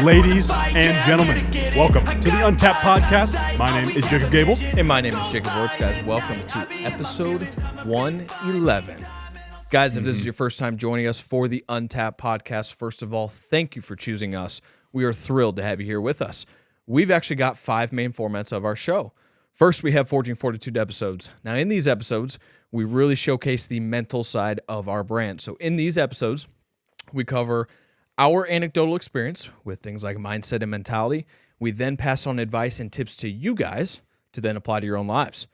Ladies and gentlemen, welcome to the Untapped Podcast. My name is Jacob Gable. And my name is Jacob Worts, guys. Welcome to episode 111. Guys, if this is your first time joining us for the Untapped Podcast, first of all, thank you for choosing us. We are thrilled to have you here with us. We've actually got 5 main formats of our show. First, we have 1442 episodes. Now, in these episodes, we really showcase the mental side of our brand. So in these episodes, we cover our anecdotal experience with things like mindset and mentality. We then pass on advice and tips to you guys to then apply to your own lives.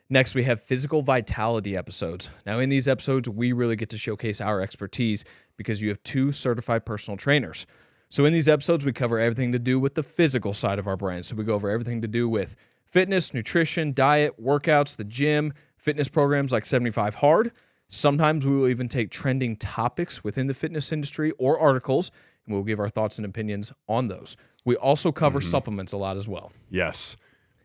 Next, we have physical vitality episodes. Now, in these episodes, we really get to showcase our expertise because you have 2 certified personal trainers. So in these episodes, we cover everything to do with the physical side of our brand. So we go over everything to do with fitness, nutrition, diet, workouts, the gym, fitness programs like 75 Hard. Sometimes we will even take trending topics within the fitness industry or articles, and we'll give our thoughts and opinions on those. We also cover supplements a lot as well. Yes.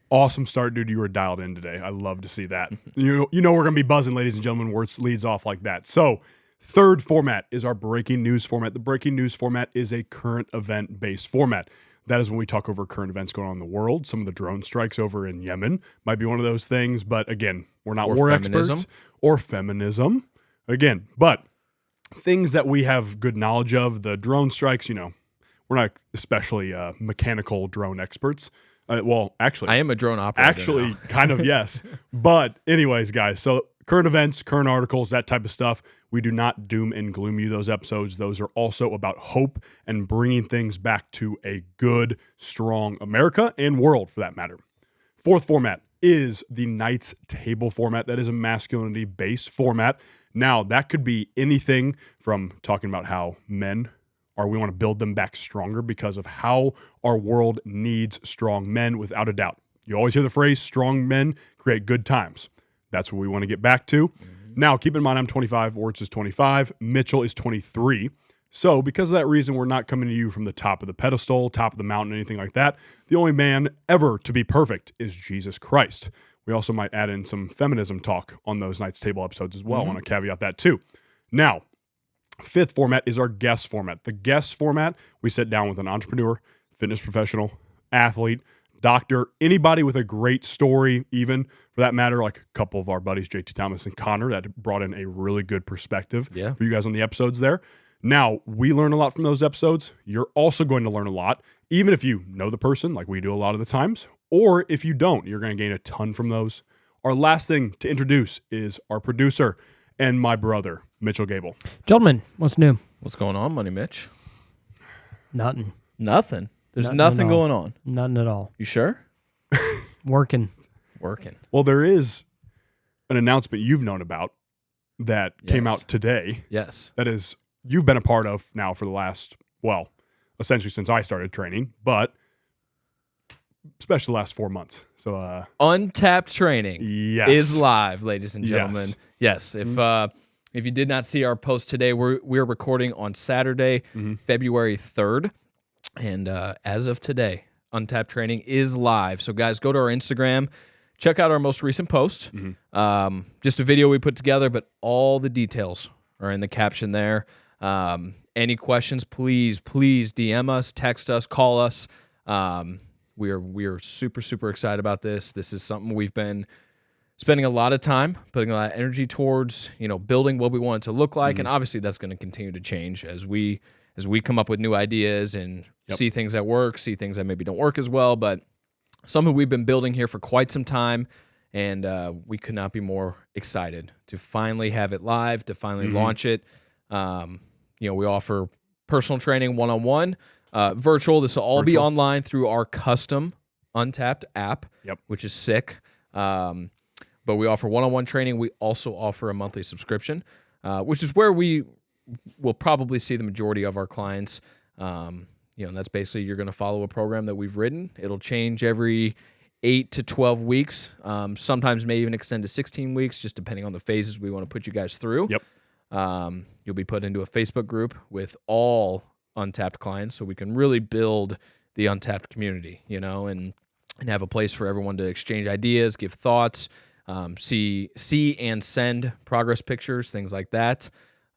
Awesome start, dude. You were dialed in today. I love to see that. You know we're going to be buzzing, ladies and gentlemen, where it leads off like that. So, third format is our breaking news format. The breaking news format is a current event-based format. That is when we talk over current events going on in the world. Some of the drone strikes over in Yemen might be one of those things, but again, we're not war experts. Or feminism. Again, but things that we have good knowledge of, the drone strikes, we're not especially mechanical drone experts. Well, actually, I am a drone operator. Actually, kind of, yes. But anyways, guys, so current events, current articles, that type of stuff, we do not doom and gloom you those episodes. Those are also about hope and bringing things back to a good, strong America and world, for that matter. Fourth format is the Knights Table format. That is a masculinity-based format. Now, that could be anything from talking about how men we want to build them back stronger because of how our world needs strong men, without a doubt. You always hear the phrase, strong men create good times. That's what we want to get back to. Now, keep in mind, I'm 25, Orts is 25, Mitchell is 23. So because of that reason, we're not coming to you from the top of the pedestal, top of the mountain, anything like that. The only man ever to be perfect is Jesus Christ. We also might add in some feminism talk on those Knights Table episodes as well. I want to caveat that too. Now, fifth format is our guest format. The guest format, we sit down with an entrepreneur, fitness professional, athlete, doctor, anybody with a great story, even for that matter, like a couple of our buddies, JT Thomas and Connor, that brought in a really good perspective for you guys on the episodes there. Now, we learn a lot from those episodes. You're also going to learn a lot, even if you know the person, like we do a lot of the times, or if you don't, you're going to gain a ton from those. Our last thing to introduce is our producer and my brother, Mitchell Gable. Gentlemen, what's new? What's going on, Money Mitch? Nothing. Nothing? There's nothing going on? Nothing at all. You sure? Working. Well, there is an announcement you've known about that came out today. Yes. That is, you've been a part of now for the last, essentially since I started training, but especially the last 4 months. So Untapped Training is live, ladies and gentlemen. Yes. If you did not see our post today, we're recording on Saturday, February 3rd. And as of today, Untapped Training is live. So guys, go to our Instagram, check out our most recent post. Just a video we put together, but all the details are in the caption there. Any questions, please DM us, text us, call us. We are super, super excited about this. This is something we've been spending a lot of time, putting a lot of energy towards, building what we want it to look like. And obviously that's going to continue to change as we come up with new ideas and see things that work, see things that maybe don't work as well. But something we've been building here for quite some time, and we could not be more excited to finally have it live, to finally launch it. We offer personal training one-on-one, virtual. This will all be online through our custom Untapped app, which is sick. But we offer one-on-one training. We also offer a monthly subscription, which is where we will probably see the majority of our clients. And that's basically you're going to follow a program that we've written. It'll change every 8 to 12 weeks. Sometimes may even extend to 16 weeks, just depending on the phases we want to put you guys through. You'll be put into a Facebook group with all Untapped clients, so we can really build the Untapped community, and have a place for everyone to exchange ideas, give thoughts, see and send progress pictures, things like that.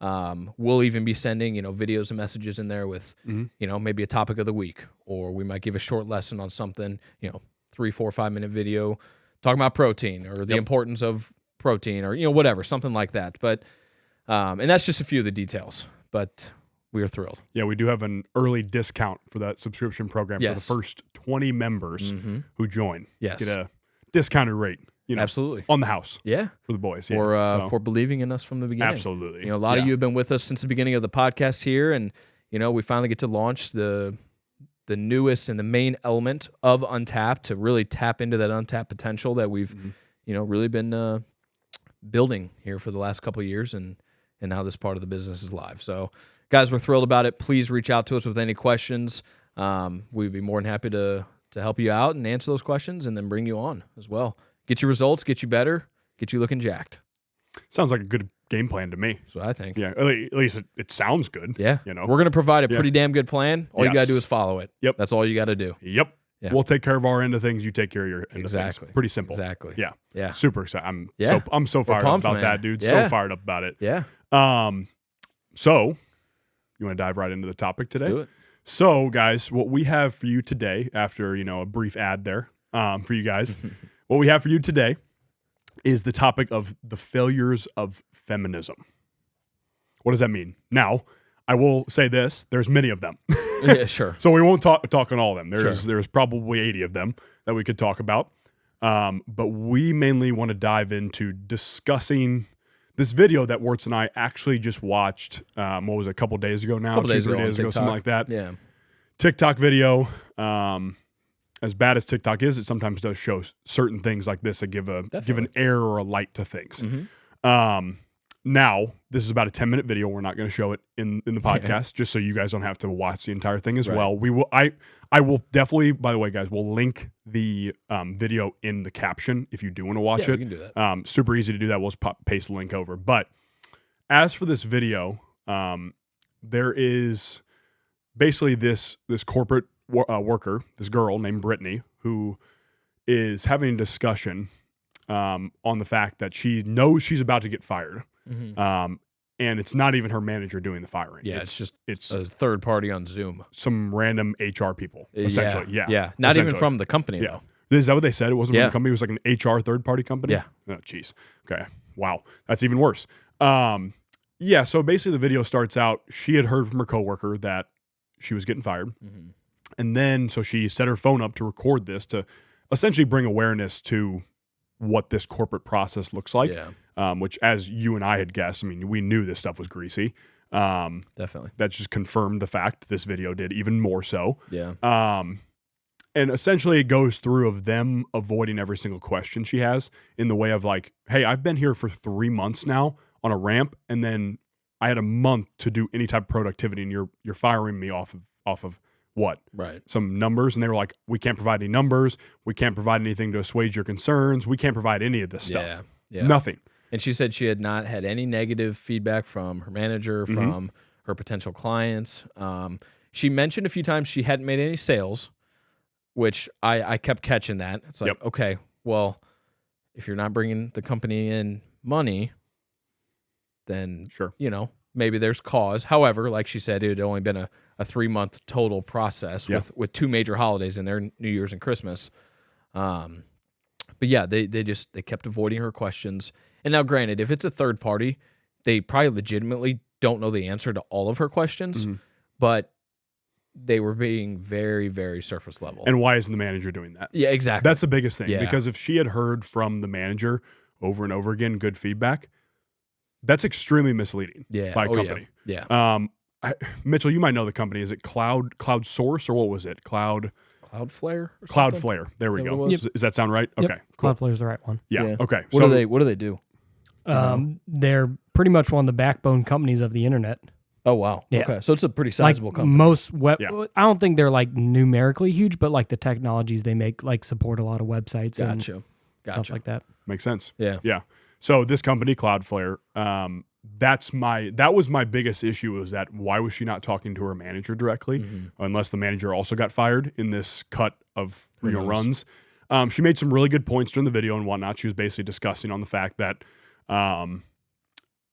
We'll even be sending, videos and messages in there with, Mm-hmm. maybe a topic of the week, or we might give a short lesson on something, 3, 4, 5 minute video talking about protein or the importance of protein or, whatever, something like that. But, and that's just a few of the details, but we are thrilled. Yeah, we do have an early discount for that subscription program for the Yes. first 20 members who join. Yes. Get a discounted rate, Absolutely. on the house Yeah. for the boys. Yeah. For believing in us from the beginning. Absolutely. A lot of you have been with us since the beginning of the podcast here, and we finally get to launch the newest and the main element of Untapped to really tap into that untapped potential that we've really been building here for the last couple of years, and now this part of the business is live. So, guys, we're thrilled about it. Please reach out to us with any questions. We'd be more than happy to help you out and answer those questions, and then bring you on as well. Get you results, get you better, get you looking jacked. Sounds like a good game plan to me. That's what I think. Yeah, at least it sounds good. Yeah. You know. We're going to provide a pretty damn good plan. All you got Yes. to do is follow it. Yep. That's all you got to do. Yep. Yeah. We'll take care of our end of things. You take care of your end of Exactly. things. Pretty simple. Exactly. Yeah. Yeah. Super excited. Yeah. I'm so fired up pumped, about man. that, dude. Yeah. So fired up about it. Yeah. So you want to dive right into the topic today? Do it. So, guys, what we have for you today, after a brief ad there for you guys, what we have for you today is the topic of the failures of feminism. What does that mean? Now, I will say this: there's many of them, Yeah, sure. so we won't talk on all of them. There's Sure. probably 80 of them that we could talk about, but we mainly want to dive into discussing this video that Wirtz and I actually just watched. What was it, a couple days ago now? Couple days 2-3 ago on days ago, something like TikTok. that. Yeah. TikTok video. As bad as TikTok is, it sometimes does show certain things like this that give an air or a light to things. Now, this is about a 10-minute video. We're not going to show it in the podcast, just so you guys don't have to watch the entire thing as Right. well. We will. I will definitely. By the way, guys, we'll link the video in the caption if you do want to watch Yeah, it. we can do that. Super easy to do that. We'll just paste the link over. But as for this video, there is basically this corporate worker, this girl named Brittany, who is having a discussion on the fact that she knows she's about to get fired. And it's not even her manager doing the firing. Yeah, it's it's a third party on Zoom. some random HR people, essentially. Yeah. Yeah. Not even essentially. from the company, Yeah. though. Is that what they said? It wasn't from Yeah. the company. It was like an HR third-party company? Yeah. Oh, jeez. Okay. Wow. That's even worse. Yeah, so basically the video starts out, she had heard from her coworker that she was getting fired. And then, so she set her phone up to record this to essentially bring awareness to what this corporate process looks like, Yeah. which, as you and I had guessed, I mean, we knew this stuff was greasy. Definitely. That just confirmed the fact this video did even more so. Yeah. And essentially it goes through of them avoiding every single question she has in the way of like, hey, I've been here for 3 months now on a ramp, and then I had a month to do any type of productivity, and you're firing me off of what? Right. Some numbers. And they were like, we can't provide any numbers. We can't provide anything to assuage your concerns. We can't provide any of this stuff. Yeah. Yeah. Nothing. And she said she had not had any negative feedback from her manager, from her potential clients. She mentioned a few times she hadn't made any sales, which I kept catching that. It's like, okay, well, if you're not bringing the company in money, then, Sure. maybe there's cause. However, like she said, it had only been a 3-month total process with 2 major holidays in there, New Year's and Christmas. But yeah, they kept avoiding her questions. And now, granted, if it's a third party, they probably legitimately don't know the answer to all of her questions, but they were being very, very surface level. And why isn't the manager doing that? Yeah, exactly. That's the biggest thing. Yeah. Because if she had heard from the manager over and over again good feedback, that's extremely misleading by a company. Yeah. Mitchell, you might know the company. Is it Cloud Source, or what was it? Cloudflare? or something? Cloudflare. There we Is that go. what it was? Does that sound right? Yep. Okay. Cool. Cloudflare's the right one. Yeah. Okay. What do they do? They're pretty much one of the backbone companies of the internet. Oh, wow. Yeah. Okay. So it's a pretty sizable like company. most web, Yeah. I don't think they're like numerically huge, but like the technologies they make like support a lot of websites and Gotcha. stuff like that. Makes sense. Yeah. Yeah. So this company, Cloudflare, that was my biggest issue, was that why was she not talking to her manager directly, unless the manager also got fired in this cut of knows? runs. She made some really good points during the video and whatnot. She was basically discussing on the fact that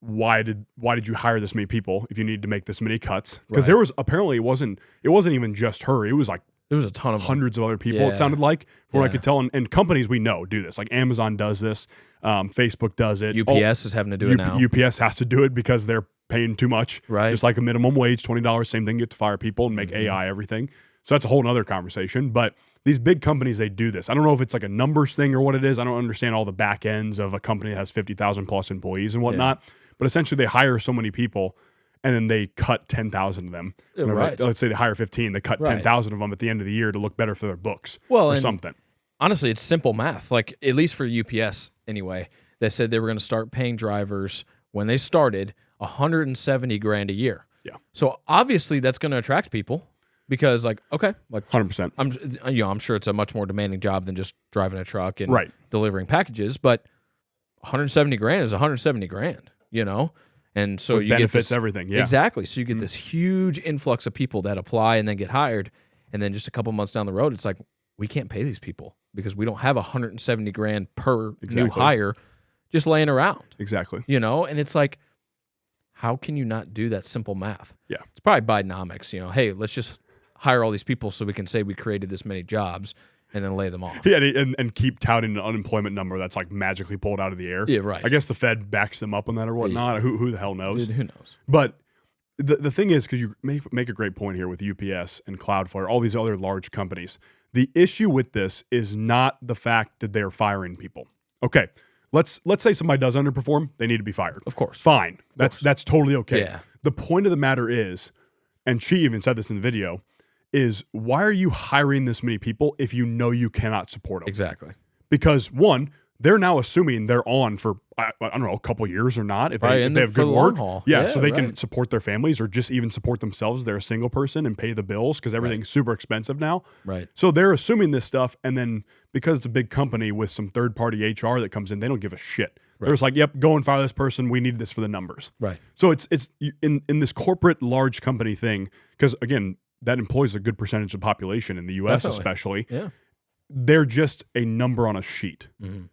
why did you hire this many people if you need to make this many cuts? Because there was apparently it wasn't even just her. It was like There was a ton of hundreds of other people. Yeah. It sounded like, from what I Yeah. could tell, and companies we know do this. Like Amazon does this, Facebook does it. UPS is having to do it now. UPS has to do it because they're paying too much. Right. Just like a minimum wage, $20, same thing. You have to fire people and make AI everything. So that's a whole nother conversation. But these big companies, they do this. I don't know if it's like a numbers thing or what it is. I don't understand all the back ends of a company that has 50,000 plus employees and whatnot. But essentially, they hire so many people, and then they cut 10,000 of them. Right. Let's say they hire 15, they cut 10,000 of them at the end of the year to look better for their books or something. Honestly, it's simple math. Like, at least for UPS anyway, they said they were going to start paying drivers when they started $170,000 a year. Yeah. So obviously that's going to attract people because, like, okay, like 100%. I'm sure it's a much more demanding job than just driving a truck and Right. delivering packages, but $170,000 is $170,000, you know? And so With you benefits, get this, everything. Yeah. Exactly. So you get this huge influx of people that apply and then get hired. And then just a couple months down the road, it's like, we can't pay these people because we don't have $170,000 per new hire just laying around. Exactly. You know? And it's like, how can you not do that simple math? Yeah. It's probably Bidenomics, you know, hey, let's just hire all these people so we can say we created this many jobs and then lay them off. Yeah, and keep touting an unemployment number that's like magically pulled out of the air. Yeah, right. I guess the Fed backs them up on that or whatnot. Yeah. Who the hell knows? Dude, who knows? But the thing is, because you make a great point here with UPS and Cloudflare, all these other large companies, the issue with this is not the fact that they're firing people. Okay, let's say somebody does underperform, they need to be fired. Of course. Fine. That's totally okay. Yeah. The point of the matter is, and she even said this in the video, is why are you hiring this many people if you know you cannot support them? Exactly. Because one, they're now assuming they're on for, I don't know, a couple years or not. If they have good work. Yeah, so they can support their families or just even support themselves. They're a single person and pay the bills because everything's super expensive now. Right. So they're assuming this stuff. And then because it's a big company with some third party HR that comes in, they don't give a shit. They're just like, yep, go and fire this person. We need this for the numbers. Right. So it's in this corporate large company thing, because again, that employs a good percentage of the population in the U.S. especially. Yeah. They're just a number on a sheet. Mm-hmm.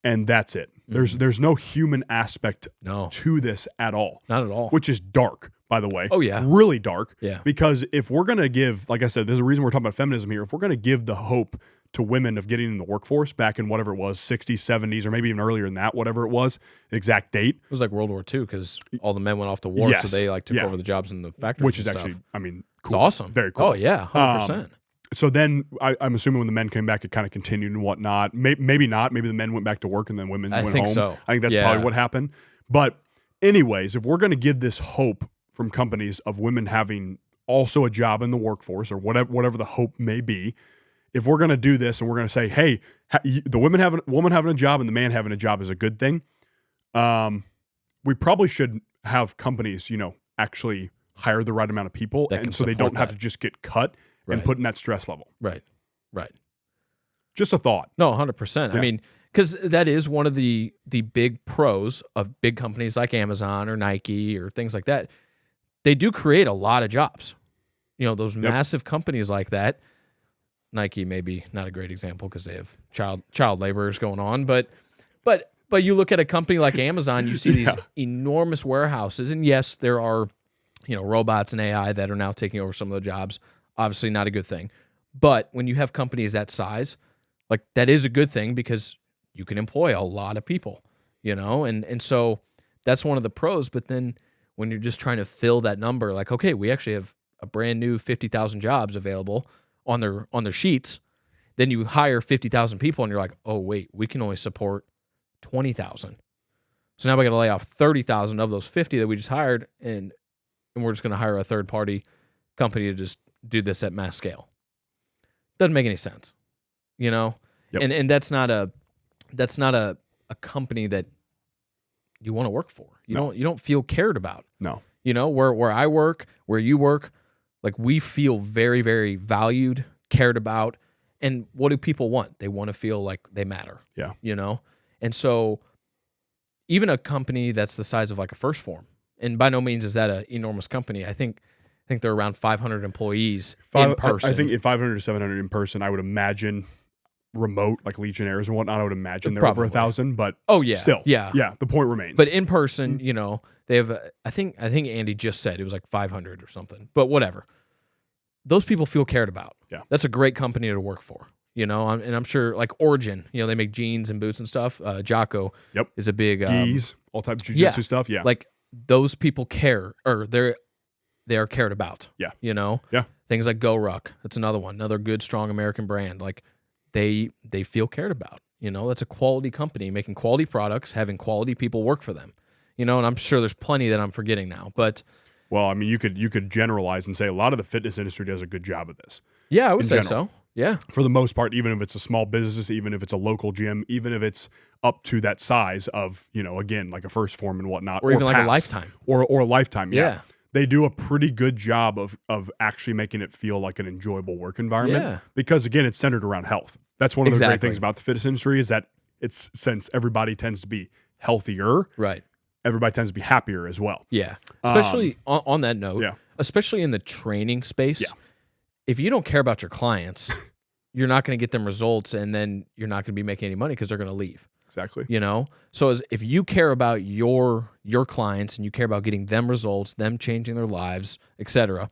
And that's it. There's no human aspect to this at all. Not at all. Which is dark, by the way. Oh, yeah. Really dark. Yeah. Because if we're going to give, like I said, there's a reason we're talking about feminism here. If we're going to give the hope to women of getting in the workforce back in whatever it was, 60s, 70s, or maybe even earlier than that, whatever it was, exact date. It was like World War II because all the men went off to war, so they like took over the jobs in the factories. Which is and actually, stuff. I mean, It's cool. awesome. Very cool. Oh, yeah, 100%. So then I'm assuming when the men came back, it kind of continued and whatnot. Maybe not. Maybe the men went back to work and then women went think home. so. I think that's probably what happened. But anyways, if we're going to give this hope from companies of women having also a job in the workforce or whatever the hope may be, if we're going to do this and we're going to say, hey, the woman having a job and the man having a job is a good thing, we probably should have companies, actually hire the right amount of people, and so they don't have to just get cut and put in that stress level. Right. Just a thought. No, 100%. Yeah. I mean, because that is one of the big pros of big companies like Amazon or Nike or things like that. They do create a lot of jobs. Those massive companies like that. Nike maybe not a great example because they have child laborers going on, but you look at a company like Amazon, you see these enormous warehouses, and yes, there are robots and AI that are now taking over some of the jobs. Obviously, not a good thing. But when you have companies that size, like that is a good thing because you can employ a lot of people, and so that's one of the pros. But then when you're just trying to fill that number, like, okay, we actually have a brand new 50,000 jobs available on their sheets, then you hire 50,000 people and you're like, oh, wait, we can only support 20,000. So now we got to lay off 30,000 of those 50 that we just hired, and we're just going to hire a third party company to just do this at mass scale. Doesn't make any sense, Yep. And that's not a company that you want to work for. You don't feel cared about. No. Where I work, where you work, like we feel very, very valued, cared about. And what do people want? They want to feel like they matter. Yeah. And so even a company that's the size of like a First Form, and by no means is that an enormous company. I think they're around 500 employees in person. I think at 500 to 700 in person, I would imagine. remote, like Legionnaires and whatnot, I would imagine they're over Probably. 1,000, but Oh yeah, still, yeah. the point remains. But in person, you know, they have. I think Andy just said it was like 500 or something. But whatever. Those people feel cared about. Yeah. That's a great company to work for. You know, and I'm sure like Origin, you know, they make jeans and boots and stuff. Jocko Yep. is a big Geese, all types of jiu-jitsu stuff. Yeah. Like those people care, or they are cared about. Yeah. You know? Yeah. Things like Go Ruck. That's another one. Another good, strong American brand. Like they feel cared about. You know, that's a quality company making quality products, having quality people work for them. You know, and I'm sure there's plenty that I'm forgetting now. But well, I mean, you could generalize and say a lot of the fitness industry does a good job of this. yeah, I would In say general. so. Yeah. For the most part, even if it's a small business, even if it's a local gym, even if it's up to that size of, you know, again, like a First Form and whatnot. Or even like a past, Lifetime. Or a Lifetime, Yeah. They do a pretty good job of actually making it feel like an enjoyable work environment. Yeah. Because, again, it's centered around health. That's one of the great Exactly. things about the fitness industry is that it's since everybody tends to be healthier, Right. everybody tends to be happier as well. Yeah. Especially on that note, yeah. especially in the training space, Yeah. if you don't care about your clients, you're not going to get them results, and then you're not going to be making any money because they're going to leave. Exactly. You know? So if you care about your clients and you care about getting them results, them changing their lives, etc.,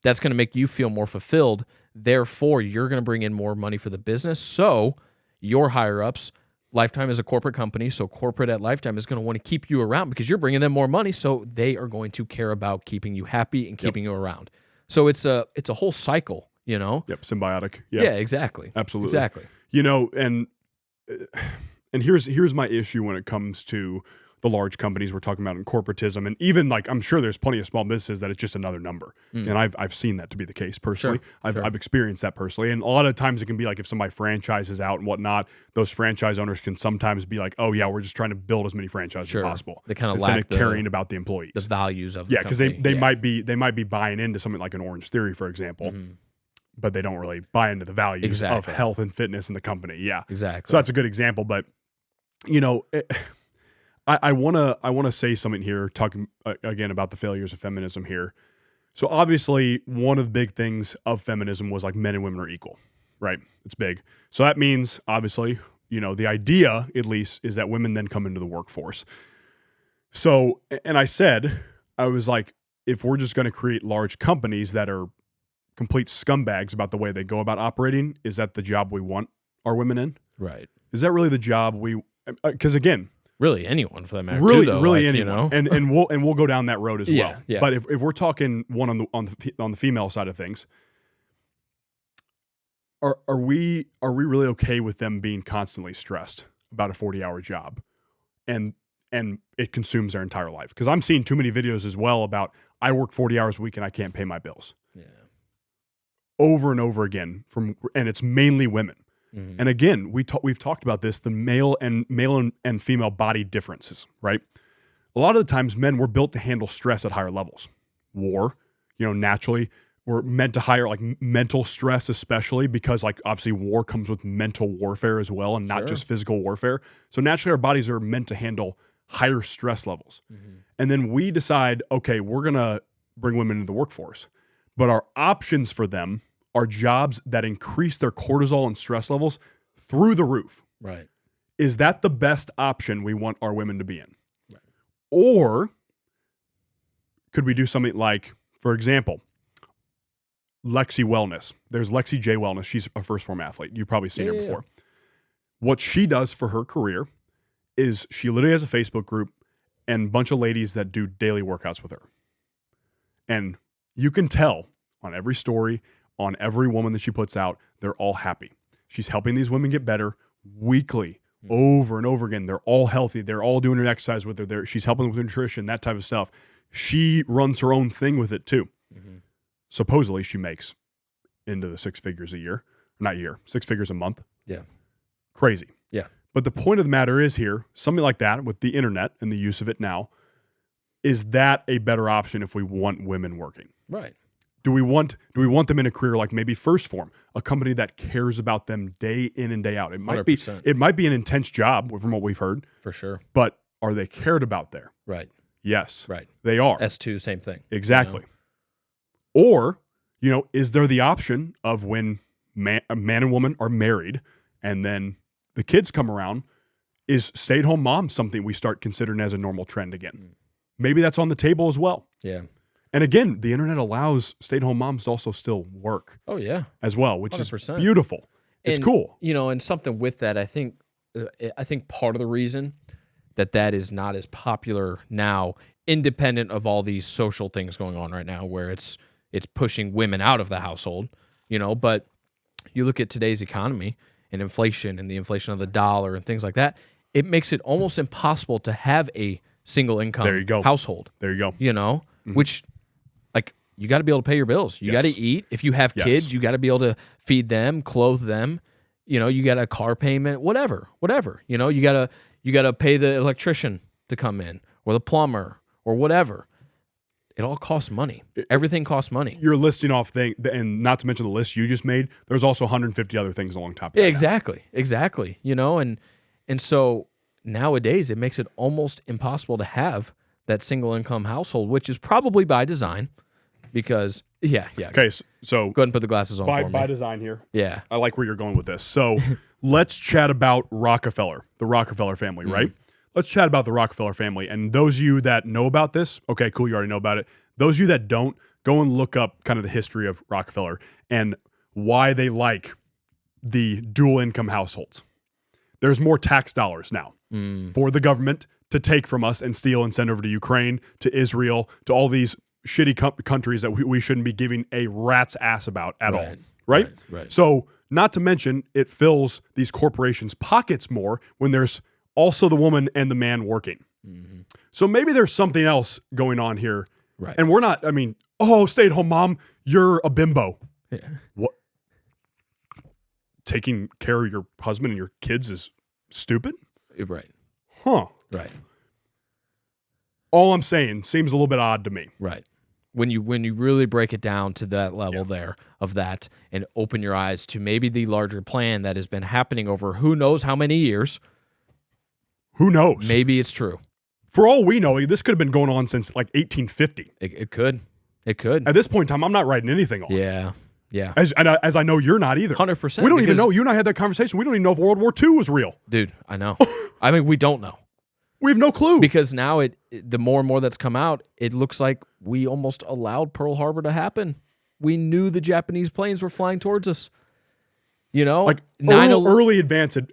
that's going to make you feel more fulfilled. Therefore, you're going to bring in more money for the business. So your higher ups, Lifetime is a corporate company, so corporate at Lifetime is going to want to keep you around because you're bringing them more money, so they are going to care about keeping you happy and keeping you around. So it's a whole cycle, you know? Yep. Symbiotic. Yeah. Yeah, exactly. Absolutely. Exactly. You know, and here's my issue when it comes to the large companies we're talking about in corporatism, and even like I'm sure there's plenty of small businesses that it's just another number, and I've seen that to be the case personally. Sure. I've experienced that personally, and a lot of times it can be like if somebody franchises out and whatnot, those franchise owners can sometimes be like, oh yeah, we're just trying to build as many franchises as possible. They kind of instead lack of caring about the employees, the values of the yeah, because company. they might be buying into something like an Orange Theory, for example. But they don't really buy into the values of health and fitness in the company. Yeah, Exactly. So that's a good example. But you know, I wanna say something here, talking again about the failures of feminism here. So obviously, one of the big things of feminism was like men and women are equal, right? It's big. So that means obviously, you know, the idea at least is that women then come into the workforce. So, and I was like, if we're just going to create large companies that are complete scumbags about the way they go about operating, is that the job we want our women in? Right. Is that really the job we? Because again, Really anyone for that matter. really, too, though, really like, anyone, you know? and we'll go down that road as Yeah, well. yeah. But if we're talking one on the female side of things, are we really okay with them being constantly stressed about a 40-hour job, and it consumes their entire life? Because I'm seeing too many videos as well about I work 40 hours a week and I can't pay my bills. Yeah. Over and over again and it's mainly women. And again, we've talked about this, the male and female body differences, right? A lot of the times men were built to handle stress at higher levels. War, you know, naturally we're meant to higher like mental stress, especially because like obviously war comes with mental warfare as well and not just physical warfare. So naturally our bodies are meant to handle higher stress levels. And then we decide, okay, we're going to bring women into the workforce, but our options for them are jobs that increase their cortisol and stress levels through the roof. Right. Is that the best option we want our women to be in? Right. Or could we do something like, for example, Lexi Wellness? There's Lexi J Wellness. She's a First Form athlete. You've probably seen her before. What she does for her career is she literally has a Facebook group and a bunch of ladies that do daily workouts with her. And you can tell on every story, on every woman that she puts out, they're all happy. She's helping these women get better weekly, over and over again. They're all healthy. They're all doing her exercise with her. She's helping with nutrition, that type of stuff. She runs her own thing with it too. Supposedly she makes into the 6 figures a year. Not a year, 6 figures a month. Yeah. Crazy. Yeah. But the point of the matter is here, something like that with the internet and the use of it now, is that a better option if we want women working? Right. Do we want them in a career like maybe First Form, a company that cares about them day in and day out? It might 100%. be an intense job from what we've heard, For sure. but are they cared about there? Right. Yes. Right. They are. S2, same thing. Exactly. Or, you know, is there the option of when a man and woman are married and then the kids come around, is stay-at-home mom something we start considering as a normal trend again? Maybe that's on the table as well. Yeah. And again, the internet allows stay-at-home moms to also still work Oh yeah. as well, which 100%. is beautiful. It's And, cool. And something with that, I think part of the reason that is not as popular now, independent of all these social things going on right now, where it's pushing women out of the household, but you look at today's economy and inflation and the inflation of the dollar and things like that, it makes it almost impossible to have a single income There you go. household, There you go. which like you got to be able to pay your bills. You got Yes. to eat. If you have kids, you got to be able to feed them, clothe them. You got a car payment, whatever. You got to pay the electrician to come in or the plumber or whatever. It all costs money. Everything costs money. You're listing off things, and not to mention the list you just made, there's also 150 other things along top of that. Yeah, exactly. And so nowadays it makes it almost impossible to have that single income household, which is probably by design because yeah. Okay, so Go ahead and put the glasses on for me. by design here. Yeah. I like where you're going with this. So let's chat about Rockefeller, the Rockefeller family, right? Let's chat about the Rockefeller family. And those of you that know about this, okay, cool, you already know about it. Those of you that don't, go and look up kind of the history of Rockefeller and why they like the dual income households. There's more tax dollars now for the government to take from us and steal and send over to Ukraine, to Israel, to all these shitty countries that we shouldn't be giving a rat's ass about at all, right? Right. So not to mention it fills these corporations' pockets more when there's also the woman and the man working. So maybe there's something else going on here. Right. And we're not, stay-at-home mom, you're a bimbo. Yeah. What? Taking care of your husband and your kids is stupid? Right. Huh. Right. All I'm saying seems a little bit odd to me. Right. When you really break it down to that level there of that and open your eyes to maybe the larger plan that has been happening over who knows how many years. Who knows? Maybe it's true. For all we know, this could have been going on since like 1850. It could. It could. At this point in time, I'm not writing anything off. Yeah. Yeah. As I know you're not either. 100%. We don't even know. You and I had that conversation. We don't even know if World War II was real. Dude, I know. We don't know. We have no clue. Because now the more and more that's come out, it looks like we almost allowed Pearl Harbor to happen. We knew the Japanese planes were flying towards us. Like 9/11 early advance of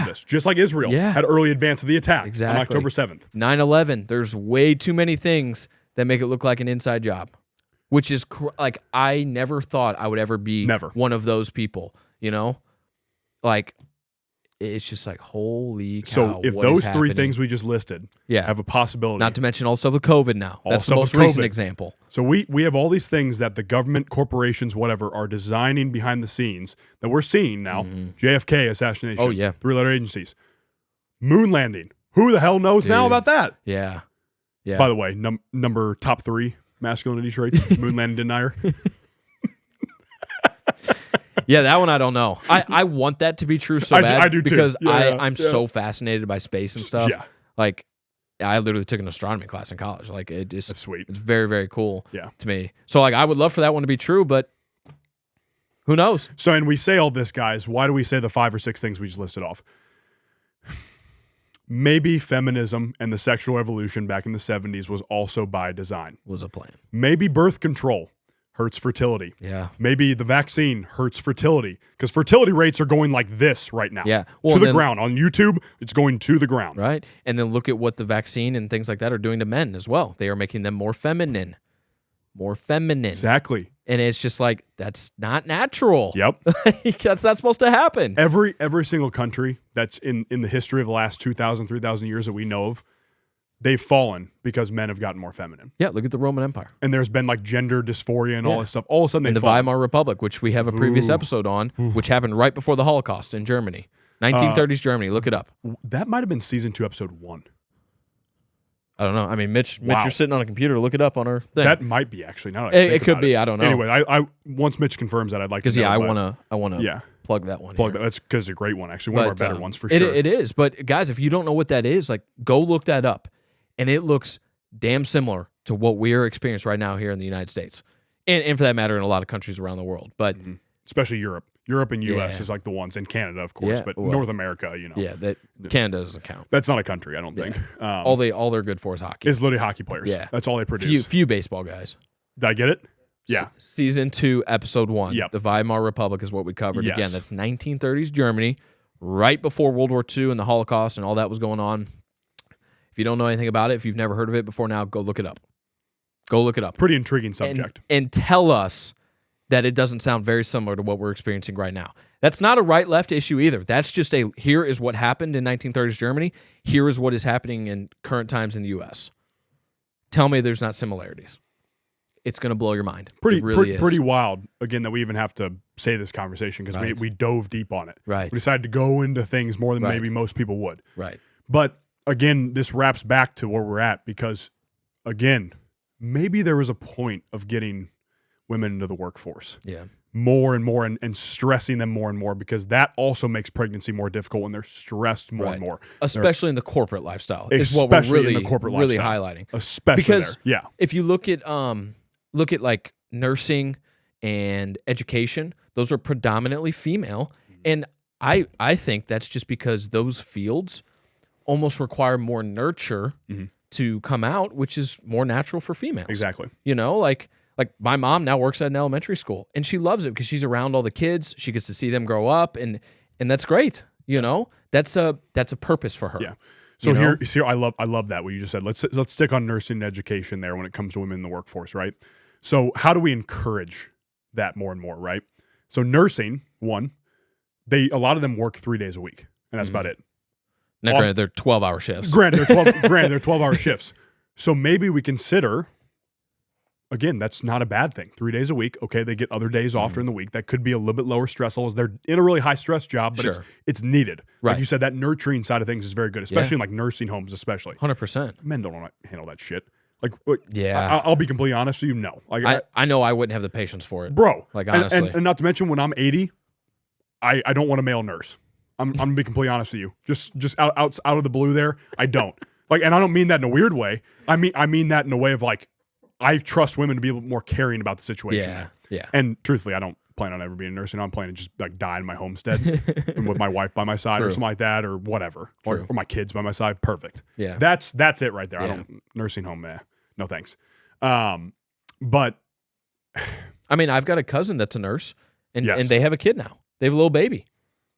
this. Just like Israel had early advance of the attack on October 7th. 9/11, there's way too many things that make it look like an inside job, which is like I never thought I would ever be one of those people, Like it's just like holy cow. So if what those is three happening? things we just listed have a possibility. Not to mention also the COVID now. That's the Also most with recent COVID. example. So we have all these things that the government, corporations, whatever, are designing behind the scenes that we're seeing now. JFK assassination. Oh, yeah. 3-letter agencies. Moon landing. Who the hell knows now Dude. about that? Yeah. Yeah. By the way, number top 3 masculinity traits. Moon landing denier. Yeah, that one I don't know. I want that to be true so bad. I do too. Because Yeah, I'm so fascinated by space and stuff. Yeah. Like, I literally took an astronomy class in college. Like, That's sweet. It's very, very cool Yeah. to me. So, like, I would love for that one to be true, but who knows? So, and we say all this, guys. Why do we say the 5 or 6 things we just listed off? Maybe feminism and the sexual revolution back in the 70s was also by design. Was a plan. Maybe birth control hurts fertility. Yeah. Maybe the vaccine hurts fertility because fertility rates are going like this right now. Yeah. To the ground. On YouTube, it's going to the ground. Right. And then look at what the vaccine and things like that are doing to men as well. They are making them more feminine. More feminine. Exactly. And it's just like, that's not natural. Yep. That's not supposed to happen. Every single country that's in the history of the last 2,000, 3,000 years that we know of, they've fallen because men have gotten more feminine. Yeah, look at the Roman Empire. And there's been like gender dysphoria and all this stuff. All of a sudden And they've the fallen. Weimar Republic, which we have a previous episode on, which happened right before the Holocaust in Germany. 1930s Germany. Look it up. That might have been season 2, episode 1. I don't know. I mean, Mitch, Wow. you're sitting on a computer. Look it up on our thing. That might be actually. Now that I It think could about be. I don't know. Anyway, I once Mitch confirms that, I'd like to Because know. I but want to yeah, plug that one. plug here. that. That's because it's a great one, actually. One of our But, better ones for sure. It is. But guys, if you don't know what that is, like go look that up. And it looks damn similar to what we're experiencing right now here in the United States. And for that matter, in a lot of countries around the world. But Especially Europe. Europe and U.S. Yeah. is like the ones, and Canada, of course, Yeah, but well, North America, Yeah, that Canada doesn't count. that's not a country, I don't think. All they're good for is hockey. Is literally hockey players. Yeah. That's all they produce. Few baseball guys. Did I get it? Yeah. Season 2, episode 1. Yep. The Weimar Republic is what we covered. Yes. Again, that's 1930s Germany, right before World War II and the Holocaust and all that was going on. If you don't know anything about it, if you've never heard of it before now, go look it up. Go look it up. Pretty intriguing subject. And tell us that it doesn't sound very similar to what we're experiencing right now. That's not a right-left issue either. That's just here is what happened in 1930s Germany. Here is what is happening in current times in the U.S. Tell me there's not similarities. It's going to blow your mind. It really is. Pretty wild, again, that we even have to say this conversation because Right. we dove deep on it. Right. We decided to go into things more than Right. maybe most people would. Right. But again, this wraps back to where we're at because, again, maybe there was a point of getting women into the workforce Yeah. more and more and stressing them more and more because that also makes pregnancy more difficult when they're stressed more and more. Especially in the corporate lifestyle is what we're Especially in really, the corporate really lifestyle. highlighting. Especially Because there. Yeah. if you look at like nursing and education, those are predominantly female. And I think that's just because those fields almost require more nurture to come out, which is more natural for females. Exactly. You know, like my mom now works at an elementary school and she loves it because she's around all the kids. She gets to see them grow up and that's great. You know, that's a purpose for her. Yeah. So You know? here, I love that what you just said. Let's stick on nursing and education there when it comes to women in the workforce, right? So how do we encourage that more and more, right? So nursing, one, a lot of them work 3 days a week, and that's about it. Now, granted, they're 12-hour shifts. Granted, they're 12-hour shifts. So maybe we consider, again, that's not a bad thing. 3 days a week, okay, they get other days off during the week. That could be a little bit lower stress levels. They're in a really high stress job, but Sure. it's needed. Right. Like you said, that nurturing side of things is very good, especially in like nursing homes, especially. 100%. Men don't want to handle that shit. Like, what- Yeah. I'll be completely honest with you. No, like, I know I wouldn't have the patience for it. bro. Like, and- honestly. and not to mention when I'm 80, I don't want a male nurse. I'm gonna be completely honest with you. Just out of the blue there, I don't like, and I don't mean that in a weird way. I mean that in a way of like, I trust women to be a little more caring about the situation. Yeah. Yeah. And truthfully, I don't plan on ever being a nurse. I'm planning to just like die in my homestead and with my wife by my side or True. something like that or whatever, or True. my kids by my side. Perfect. Yeah. That's it right there. I Yeah. don't nursing home. No thanks. But I mean, I've got a cousin that's a nurse, and Yes. they have a kid now. They have a little baby.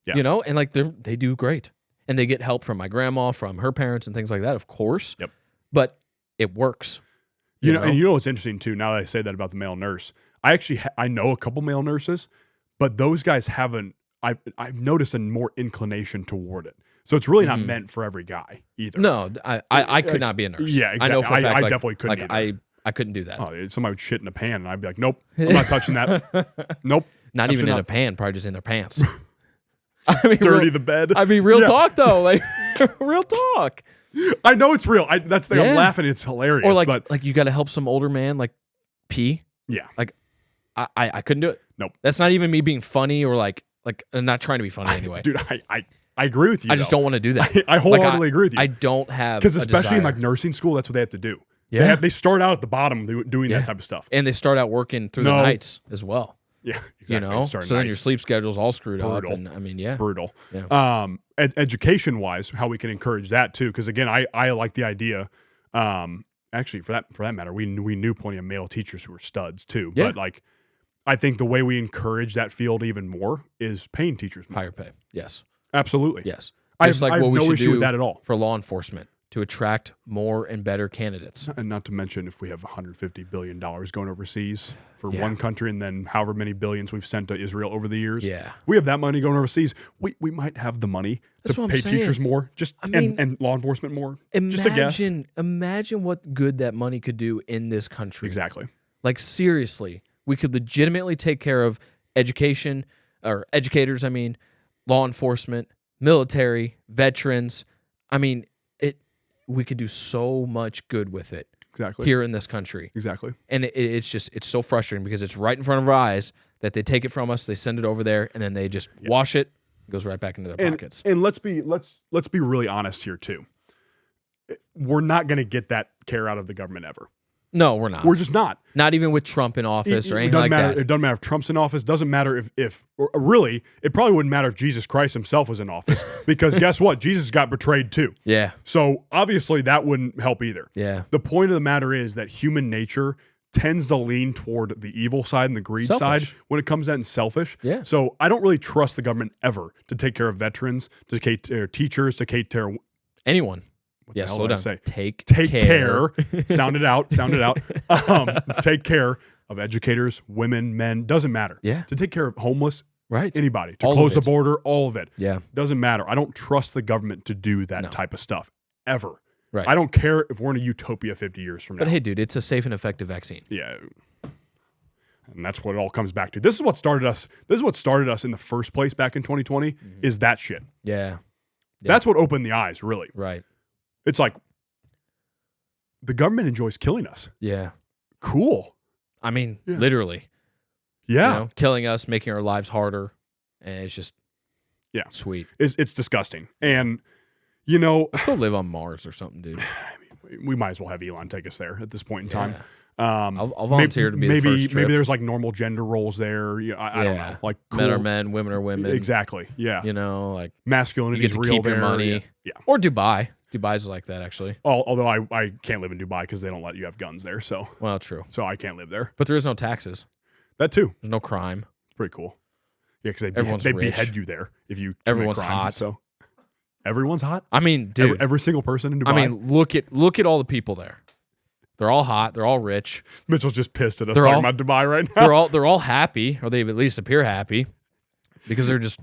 Yeah. You know, and like they do great, and they get help from my grandma, from her parents, and things like that. Of course. Yep. But it works. you know, and you know what's interesting too. Now that I say that about the male nurse, I actually I know a couple male nurses, but those guys haven't. I've noticed a more inclination toward it. So it's really not meant for every guy either. No, I could not be a nurse. Yeah, I know for a exactly. fact, I like, definitely couldn't Like I couldn't do that. Oh, somebody would shit in a pan, and I'd be like, nope, I'm not touching that. Nope. Not even absolutely in a pan, probably just in their pants. I mean, Dirty the bed. I mean, real Yeah. talk though, like real talk. I know it's real. That's the thing. Yeah. I'm laughing. It's hilarious. Or but like you got to help some older man like pee. yeah, Like I couldn't do it. Nope. That's not even me being funny or like I'm not trying to be funny anyway. dude, I agree with you. I just don't want to do that. I wholeheartedly agree with you. I don't have Because a especially in desire. like nursing school, that's what they have to do. Yeah. They start out at the bottom doing Yeah. that type of stuff. and they start out working through the No. nights as well. Yeah, exactly. You know, Starting so then your nights. sleep schedule's all screwed Brutal. up. And I mean, yeah. Brutal. Yeah. Education wise, how we can encourage that too. Because again, I like the idea. Actually, for that matter, we knew plenty of male teachers who were studs too. Yeah. But like, I think the way we encourage that field even more is paying teachers more. Higher pay. Yes. Absolutely. Yes. I Just have, like I have what we no should issue do with that at all. for law enforcement to attract more and better candidates. And not to mention, if we have $150 billion going overseas for Yeah. one country, and then however many billions we've sent to Israel over the years, Yeah. we have that money going overseas. We might have the money That's to what I'm pay saying. teachers more, mean, and law enforcement more. Just a guess. Imagine what good that money could do in this country. Exactly. Like seriously, we could legitimately take care of education or educators, I mean, law enforcement, military, veterans. I mean, we could do so much good with it Exactly. here in this country. Exactly. And it's so frustrating because it's right in front of our eyes that they take it from us, they send it over there, and then they just wash it, it goes right back into their pockets. And let's be really honest here too. We're not going to get that care out of the government ever. No, we're not. We're just not. Not even with Trump in office or anything like that. It doesn't matter if Trump's in office. Doesn't matter if or really, it probably wouldn't matter if Jesus Christ himself was in office because guess what? Jesus got betrayed too. Yeah. So obviously that wouldn't help either. Yeah. The point of the matter is that human nature tends to lean toward the evil side and the greed side when it comes to that and selfish. Yeah. So I don't really trust the government ever to take care of veterans, to take care of teachers, to take care of anyone. Yeah, slow down. Take care. Sound it out. Take care of educators, women, men. Doesn't matter. Yeah. To take care of homeless, right? Anybody. To All close of the it. border, all of it. Yeah. Doesn't matter. I don't trust the government to do that type of stuff ever. Right. I don't care if we're in a utopia 50 years from now. But hey, dude, it's a safe and effective vaccine. Yeah. And that's what it all comes back to. This is what started us. This is what started us in the first place back in 2020 is that shit. Yeah. That's what opened the eyes, really. Right. It's like the government enjoys killing us. Yeah. Cool. I mean, literally. Yeah. You know, killing us, making our lives harder. And it's just sweet. It's disgusting. And, you know, let's go live on Mars or something, dude. I mean, we might as well have Elon take us there at this point in time. I'll volunteer to be the first trip. Maybe there's like normal gender roles there. I don't know. Like cool. Men are men, women are women. Exactly. Yeah. You know, like masculinity you get to is real keep there. Your money. Yeah. Or Dubai. Dubai's like that, actually. Although I can't live in Dubai because they don't let you have guns there. So well, true. So I can't live there. But there is no taxes. That too. There's no crime. It's pretty cool. Yeah, because they behead you there if you. Everyone's crime, hot. So everyone's hot. I mean, dude, every single person in Dubai. I mean, look at all the people there. They're all hot. They're all rich. Mitchell's just pissed at us talking about Dubai right now. They're all happy, or they at least appear happy, because they're just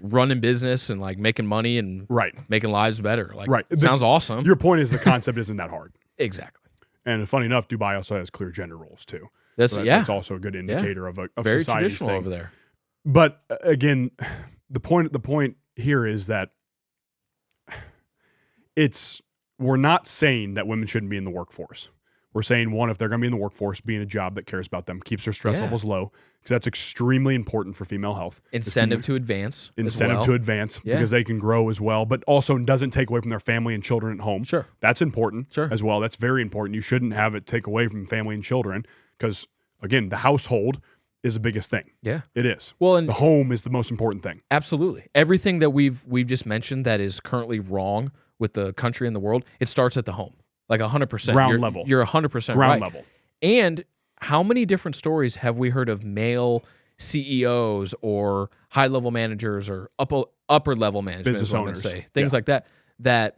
running business and like making money and making lives better. Like, sounds awesome. Your point is the concept isn't that hard. Exactly. And funny enough, Dubai also has clear gender roles too. That's also a good indicator of very society's traditional thing over there. But again, the point here is that we're not saying that women shouldn't be in the workforce. We're saying, one, if they're going to be in the workforce, be in a job that cares about them, keeps their stress levels low, because that's extremely important for female health. Incentive to advance. Because they can grow as well, but also doesn't take away from their family and children at home. Sure. That's important as well. That's very important. You shouldn't have it take away from family and children because, again, the household is the biggest thing. Yeah. It is. Well, and the home is the most important thing. Absolutely. Everything that we've just mentioned that is currently wrong with the country and the world, it starts at the home. Like 100%. Ground level. You're 100% Ground right. level. And how many different stories have we heard of male CEOs or high-level managers or upper-level management, business owners, things like that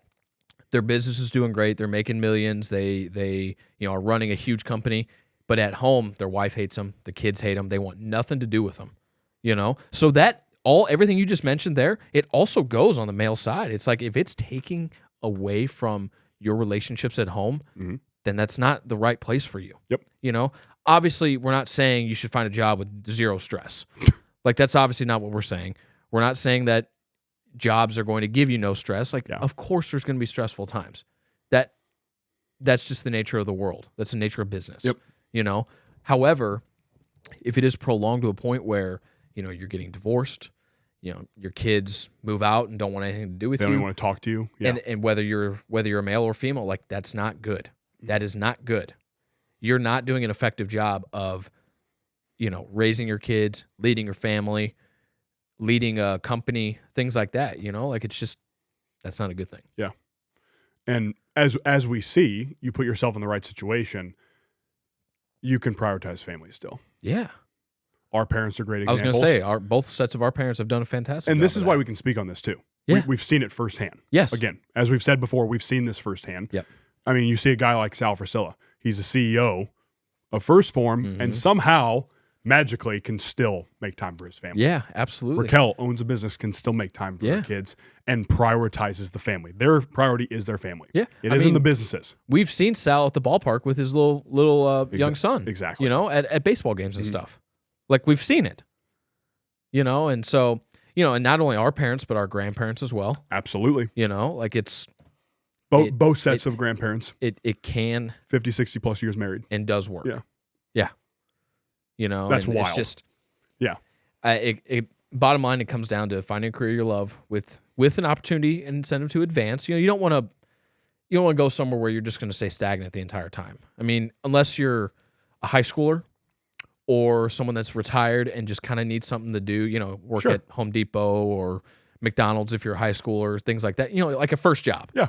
their business is doing great, they're making millions, they are running a huge company, but at home their wife hates them, the kids hate them, they want nothing to do with them, So everything you just mentioned there, it also goes on the male side. It's like if it's taking away from your relationships at home, then that's not the right place for you. Yep. Obviously, we're not saying you should find a job with zero stress. Like, that's obviously not what we're saying. We're not saying that jobs are going to give you no stress. Like, of course there's going to be stressful times. That's just the nature of the world. That's the nature of business. Yep. However, if it is prolonged to a point where, you're getting divorced, your kids move out and don't want anything to do with they you. They don't want to talk to you. Yeah. And whether you're a male or female, like, that's not good. That is not good. You're not doing an effective job of, raising your kids, leading your family, leading a company, things like that. Like, it's just, that's not a good thing. Yeah. And as we see, you put yourself in the right situation, you can prioritize family still. Yeah. Our parents are great examples. I was going to say, both sets of our parents have done a fantastic job. And this is why we can speak on this too. Yeah. We've seen it firsthand. Yes. Again, as we've said before, we've seen this firsthand. Yep. I mean, you see a guy like Sal Frisella. He's a CEO of First Form and somehow magically can still make time for his family. Yeah, absolutely. Raquel owns a business, can still make time for her kids and prioritizes the family. Their priority is their family. Yeah. It isn't the businesses. We've seen Sal at the ballpark with his little young son. Exactly. At baseball games and stuff. Like, we've seen it. And so, and not only our parents, but our grandparents as well. Absolutely. Like, it's both sets of grandparents. It can 50, 60 plus years married. And does work. Yeah. Yeah. That's wild. It's just, yeah. Bottom line, it comes down to finding a career you love with an opportunity and incentive to advance. You don't want you don't want to go somewhere where you're just going to stay stagnant the entire time. I mean, unless you're a high schooler or someone that's retired and just kind of needs something to do, work Sure. at Home Depot or McDonald's if you're a high schooler, things like that, like a first job. Yeah.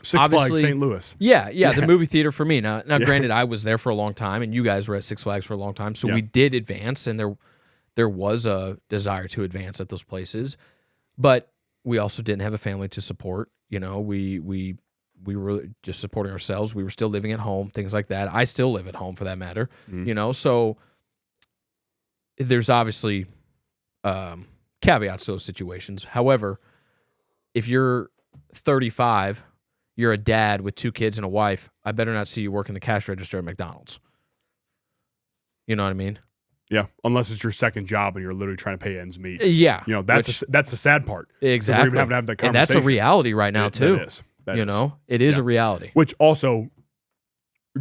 Six Flags Obviously- St. Louis. Yeah, the movie theater for me. Now, granted, I was there for a long time, and you guys were at Six Flags for a long time, so we did advance, and there was a desire to advance at those places, but we also didn't have a family to support. We were just supporting ourselves. We were still living at home, things like that. I still live at home, for that matter. So there's obviously caveats to those situations. However, if you're 35. You're a dad with 2 kids and a wife, I better not see you working the cash register at McDonald's. You know what I mean? Yeah, unless it's your second job and you're literally trying to pay ends meet. Yeah. That's the sad part. Exactly. So we're even having to have that And conversation. that's a reality right now, too. That is. It is a reality. Which also,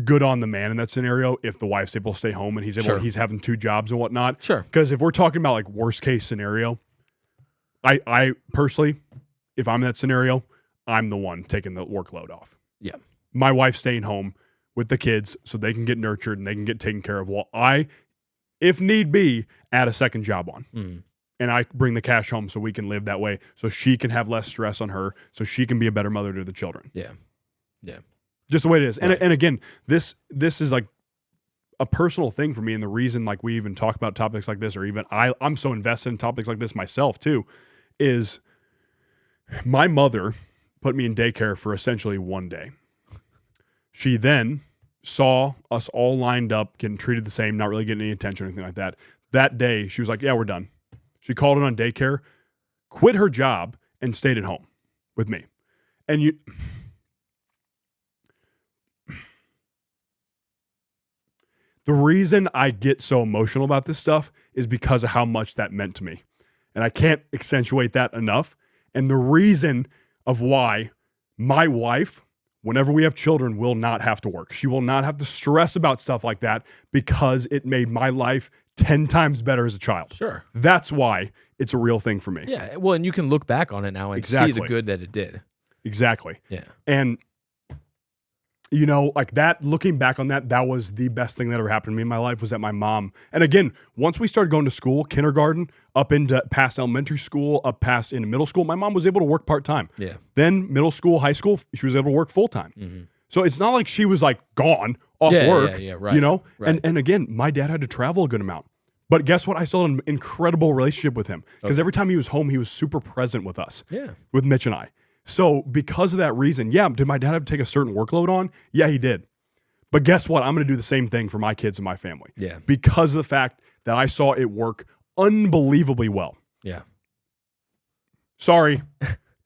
good on the man in that scenario if the wife's able to stay home and he's having 2 jobs and whatnot. Sure. Because if we're talking about like worst case scenario, I personally, if I'm in that scenario, I'm the one taking the workload off. Yeah. My wife's staying home with the kids so they can get nurtured and they can get taken care of while I, if need be, add a second job on. And I bring the cash home so we can live that way so she can have less stress on her so she can be a better mother to the children. Yeah. Yeah. Just the way it is. Right. And again, this is like a personal thing for me, and the reason like we even talk about topics like this, or even I'm so invested in topics like this myself too, is my mother put me in daycare for essentially 1 day. She then saw us all lined up, getting treated the same, not really getting any attention or anything like that. That day, she was like, yeah, we're done. She called it on daycare, quit her job, and stayed at home with me. And the reason I get so emotional about this stuff is because of how much that meant to me. And I can't accentuate that enough. And the reason of why my wife, whenever we have children, will not have to work. She will not have to stress about stuff like that because it made my life 10 times better as a child. Sure. That's why it's a real thing for me. Yeah. Well, and you can look back on it now and see the good that it did. Exactly. Yeah. And, like that, looking back on that, that was the best thing that ever happened to me in my life was that my mom, and again, once we started going to school, kindergarten, up into past elementary school, up past into middle school, my mom was able to work part-time. Yeah. Then middle school, high school, she was able to work full-time. So it's not like she was like gone off work, right. Right. And again, my dad had to travel a good amount. But guess what? I still had an incredible relationship with him because every time he was home, he was super present with us, with Mitch and I. So because of that reason, did my dad have to take a certain workload on? Yeah, he did. But guess what? I'm going to do the same thing for my kids and my family. Yeah. Because of the fact that I saw it work unbelievably well. Yeah. Sorry.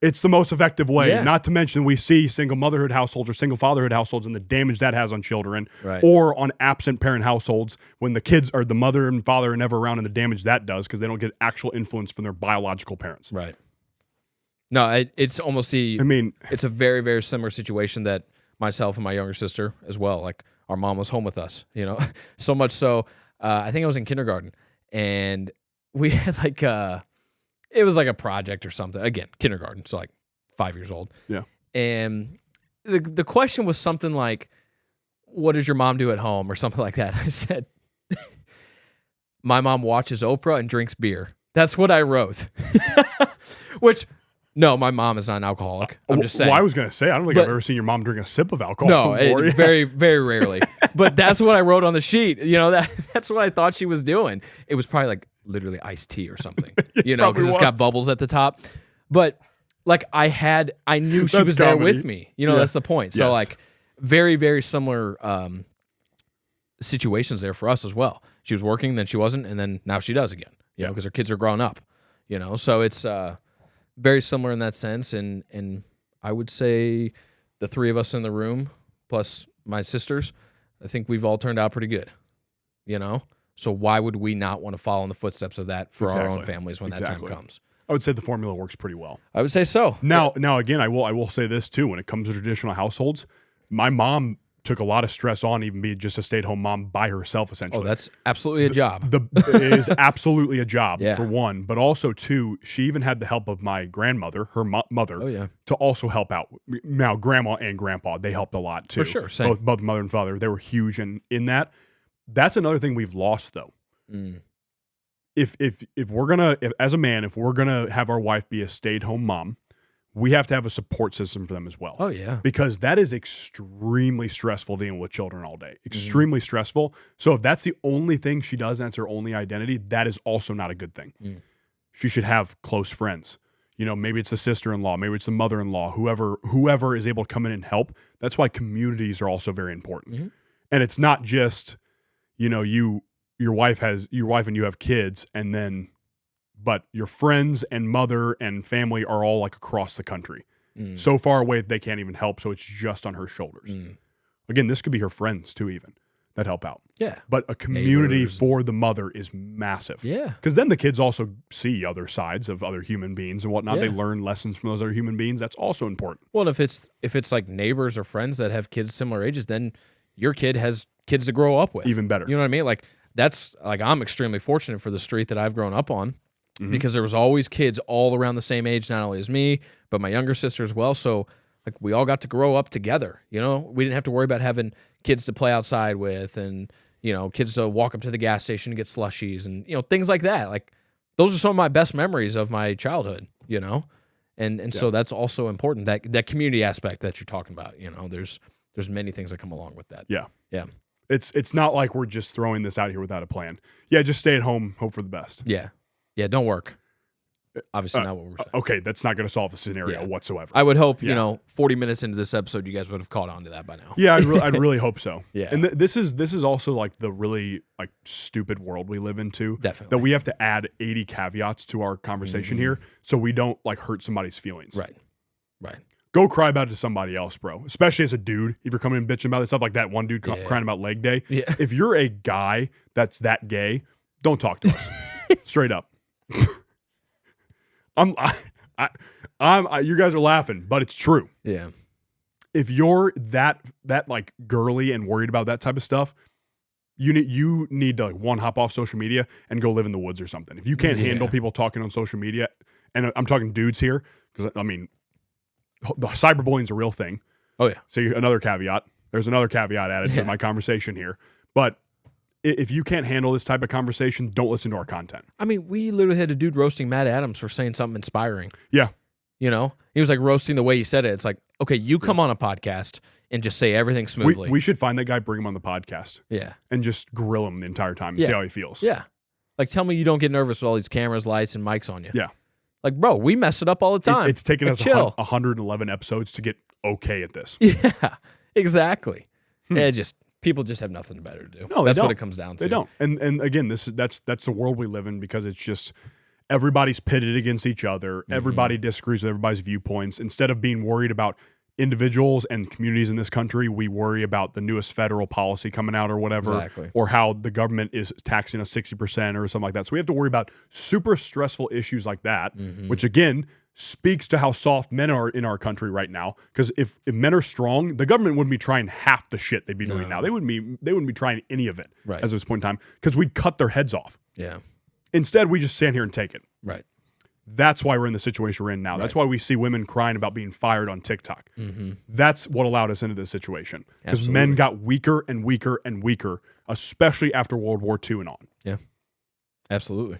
It's the most effective way. Yeah. Not to mention we see single motherhood households or single fatherhood households and the damage that has on children, Right. or on absent parent households when the kids or the mother and father are never around, and the damage that does because they don't get actual influence from their biological parents. Right. No, it's almost it's a very, very similar situation that myself and my younger sister as well. Like our mom was home with us, so much so. I think I was in kindergarten and we had it was like a project or something. Again, kindergarten, so like 5 years old. Yeah. And the question was something like, "What does your mom do at home?" or something like that. I said, "My mom watches Oprah and drinks beer." That's what I wrote. Which. No, my mom is not an alcoholic. I'm just saying. Well, I was going to say, I don't think I've ever seen your mom drink a sip of alcohol. No, very, very rarely. But that's what I wrote on the sheet. That's what I thought she was doing. It was probably like literally iced tea or something, because it's got bubbles at the top. But like I knew she was there with me. That's the point. So like very, very similar situations there for us as well. She was working, then she wasn't, and then now she does again, because her kids are growing up, So it's very similar in that sense, and I would say the 3 of us in the room, plus my sisters, I think we've all turned out pretty good, So why would we not want to follow in the footsteps of that for our own families when that time comes? I would say the formula works pretty well. I would say so. Now again, I will say this too. When it comes to traditional households, my mom took a lot of stress on, even being just a stay-at-home mom by herself, essentially. Oh, that's absolutely a job. It is absolutely a job, Yeah. for one, but also, two, she even had the help of my grandmother, her mother, Oh, yeah. to also help out. Now, grandma and grandpa, they helped a lot, too. For sure, same. Both mother and father, they were huge in that. That's another thing we've lost, though. Mm. If we're gonna, as a man, if we're gonna have our wife be a stay-at-home mom, we have to have a support system for them as well. Oh, yeah. Because that is extremely stressful dealing with children all Mm-hmm. day. Extremely stressful. So if that's the only thing she does and that's her only identity, that is also not a good thing. Mm. She should have close friends. You know, maybe it's the sister-in-law, maybe it's the mother-in-law, whoever is able to come in and help. That's why communities are also very important. Mhm. And it's not just, you know, your wife and you have kids, and then but your friends and mother and family are all like across the country. Mm. So far away that they can't even help, so it's just on her shoulders. Mm. Again, this could be her friends too, even, that help out. Yeah. But a community Neighbors. For the mother is massive. Yeah. Because then the kids also see other sides of other human beings and whatnot. They Yeah. learn lessons from those other human beings. That's also important. Well, and if it's like neighbors or friends that have kids similar ages, then your kid has kids to grow up with. Even better. You know what I mean? Like that's like I'm extremely fortunate for the street that I've grown up on because there was always kids all around the same age, not only as me, but my younger sister as well. So like we all got to grow up together. You know, we didn't have to worry about having kids to play outside with and, you know, kids to walk up to the gas station and get slushies and, you know, things like that. Like those are some of my best memories of my childhood, you know? And so that's also important, that community aspect that you're talking about. You know, there's many things that come along with that. Yeah. Yeah. It's not like we're just throwing this out here without a plan. Yeah, just stay at home, hope for the best. Yeah. Yeah, don't work. Obviously not what we're saying. Okay, that's not going to solve the scenario Yeah. whatsoever. I would hope, Yeah. you know, 40 minutes into this episode, you guys would have caught on to that by now. Yeah, I'd really hope so. Yeah. And this is also like the really like stupid world we live in too. Definitely. That we have to add 80 caveats to our conversation here so we don't like hurt somebody's feelings. Right. Right. Go cry about it to somebody else, bro. Especially as a dude, if you're coming and bitching about this stuff like that one dude Yeah. crying about leg day. Yeah. If you're a guy that's that gay, don't talk to us. Straight up. You guys are laughing, but it's true. Yeah. If you're that like girly and worried about that type of stuff, you need to like hop off social media and go live in the woods or something. If you can't handle people talking on social media, and I'm talking dudes here, because I mean, the cyberbullying is a real thing. Oh yeah. So another caveat. There's another caveat added to my conversation here. But if you can't handle this type of conversation, don't listen to our content. I mean, we literally had a dude roasting Matt Adams for saying something inspiring. Yeah. You know, he was like roasting the way he said it. It's like, okay, you come on a podcast and just say everything smoothly. We should find that guy, bring him on the podcast, yeah. and just grill him the entire time and Yeah. see how he feels. Yeah. Like, tell me you don't get nervous with all these cameras, lights, and mics on you. Yeah. Like, bro, we mess it up all the time. It's taken Like, us chill. 111 episodes to get okay at this. Yeah, exactly. People just have nothing better to do. No, they That's don't. what it comes down to. They don't. And again, that's the world we live in, because it's just everybody's pitted against each other. Everybody disagrees with everybody's viewpoints. Instead of being worried about individuals and communities in this country, we worry about the newest federal policy coming out or whatever, Exactly. or how the government is taxing us 60% or something like that. So we have to worry about super stressful issues like that, which again speaks to how soft men are in our country right now. Because if men are strong, the government wouldn't be trying half the shit they'd be doing now. They wouldn't be trying any of it Right. as of this point in time, because we'd cut their heads off. Yeah, Instead, we just stand here and take it. right. That's why we're in the situation we're in now. That's why we see women crying about being fired on TikTok. That's what allowed us into this situation, because men got weaker and weaker and weaker, especially after World War II and on. Yeah, absolutely.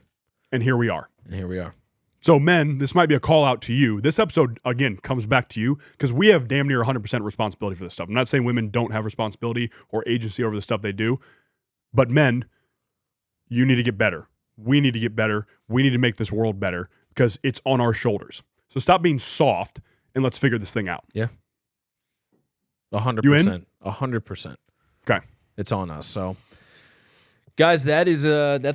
And here we are. And here we are. So men, this might be a call out to you. This episode, again, comes back to you, because we have damn near 100% responsibility for this stuff. I'm not saying women don't have responsibility or agency over the stuff they do, but men, you need to get better. We need to get better. We need to make this world better, because it's on our shoulders. So stop being soft and let's figure this thing out. Yeah, 100%. You in? 100%. Okay. It's on us. So, guys, that's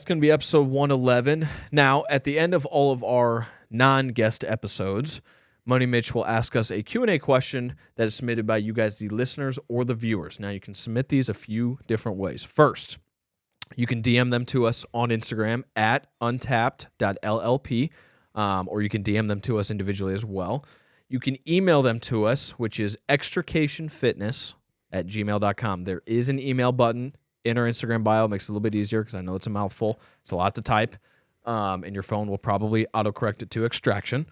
going to be episode 111. Now, at the end of all of our non-guest episodes, Money Mitch will ask us a Q&A question that is submitted by you guys, the listeners or the viewers. Now, you can submit these a few different ways. First, you can DM them to us on Instagram at untapped.llp, or you can DM them to us individually as well. You can email them to us, which is extricationfitness, gmail.com. There is an email button in our Instagram bio. It makes it a little bit easier because I know it's a mouthful. It's a lot to type. And your phone will probably autocorrect it to extraction.